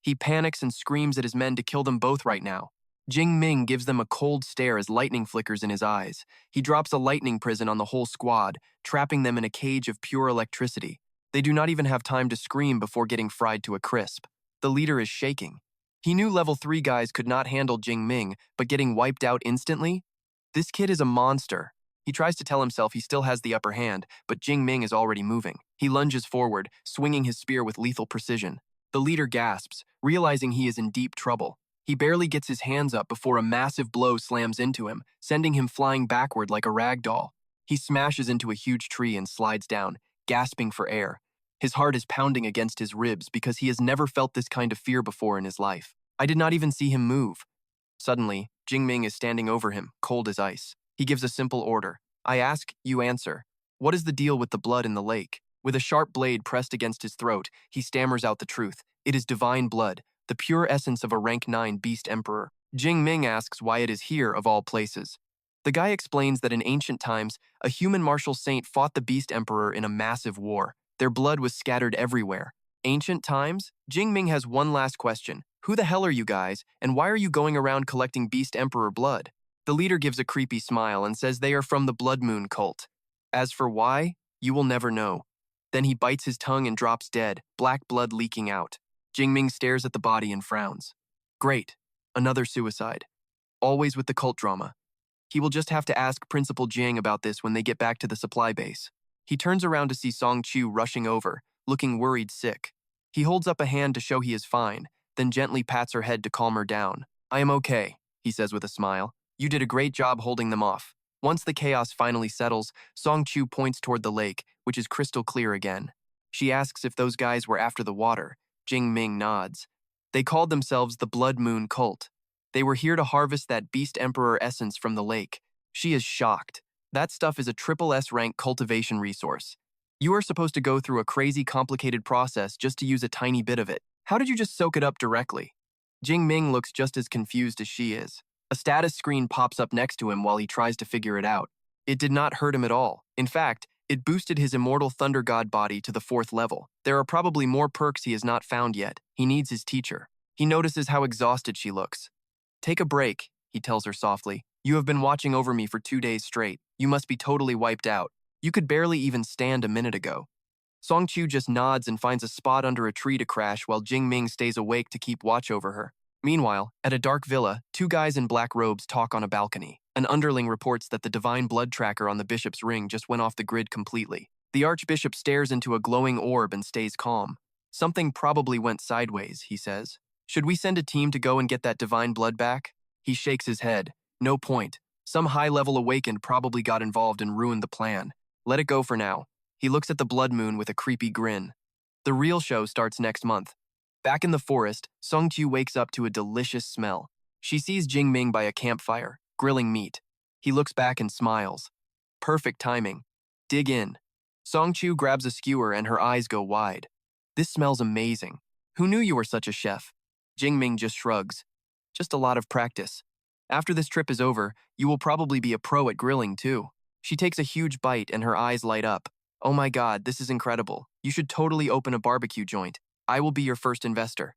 He panics and screams at his men to kill them both right now. Jingming gives them a cold stare as lightning flickers in his eyes. He drops a lightning prison on the whole squad, trapping them in a cage of pure electricity. They do not even have time to scream before getting fried to a crisp. The leader is shaking. He knew level 3 guys could not handle Jingming, but getting wiped out instantly? This kid is a monster. He tries to tell himself he still has the upper hand, but Jingming is already moving. He lunges forward, swinging his spear with lethal precision. The leader gasps, realizing he is in deep trouble. He barely gets his hands up before a massive blow slams into him, sending him flying backward like a rag doll. He smashes into a huge tree and slides down, gasping for air. His heart is pounding against his ribs because he has never felt this kind of fear before in his life. I did not even see him move. Suddenly, Jingming is standing over him, cold as ice. He gives a simple order. I ask, you answer. What is the deal with the blood in the lake? With a sharp blade pressed against his throat, he stammers out the truth. It is divine blood, the pure essence of a rank 9 beast emperor. Jingming asks why it is here of all places. The guy explains that in ancient times, a human martial saint fought the beast emperor in a massive war. Their blood was scattered everywhere. Ancient times? Jingming has one last question. Who the hell are you guys, and why are you going around collecting Beast Emperor blood? The leader gives a creepy smile and says they are from the Blood Moon cult. As for why, you will never know. Then he bites his tongue and drops dead, black blood leaking out. Jingming stares at the body and frowns. Great, another suicide. Always with the cult drama. He will just have to ask Principal Jing about this when they get back to the supply base. He turns around to see Song Chu rushing over, looking worried sick. He holds up a hand to show he is fine, then gently pats her head to calm her down. I am okay, he says with a smile. You did a great job holding them off. Once the chaos finally settles, Song Chu points toward the lake, which is crystal clear again. She asks if those guys were after the water. Jingming nods. They called themselves the Blood Moon Cult. They were here to harvest that Beast Emperor essence from the lake. She is shocked. That stuff is a SSS-Rank cultivation resource. You are supposed to go through a crazy complicated process just to use a tiny bit of it. How did you just soak it up directly? Jingming looks just as confused as she is. A status screen pops up next to him while he tries to figure it out. It did not hurt him at all. In fact, it boosted his immortal Thunder God body to the 4th level. There are probably more perks he has not found yet. He needs his teacher. He notices how exhausted she looks. Take a break, he tells her softly. You have been watching over me for 2 days straight. You must be totally wiped out. You could barely even stand a minute ago. Song Chu just nods and finds a spot under a tree to crash while Jingming stays awake to keep watch over her. Meanwhile, at a dark villa, 2 guys in black robes talk on a balcony. An underling reports that the divine blood tracker on the bishop's ring just went off the grid completely. The archbishop stares into a glowing orb and stays calm. Something probably went sideways, he says. Should we send a team to go and get that divine blood back? He shakes his head. No point. Some high-level awakened probably got involved and ruined the plan. Let it go for now. He looks at the blood moon with a creepy grin. The real show starts next month. Back in the forest, Song Chu wakes up to a delicious smell. She sees Jingming by a campfire, grilling meat. He looks back and smiles. Perfect timing. Dig in. Song Chu grabs a skewer and her eyes go wide. This smells amazing. Who knew you were such a chef? Jingming just shrugs. Just a lot of practice. After this trip is over, you will probably be a pro at grilling too. She takes a huge bite and her eyes light up. Oh my god, this is incredible. You should totally open a barbecue joint. I will be your first investor.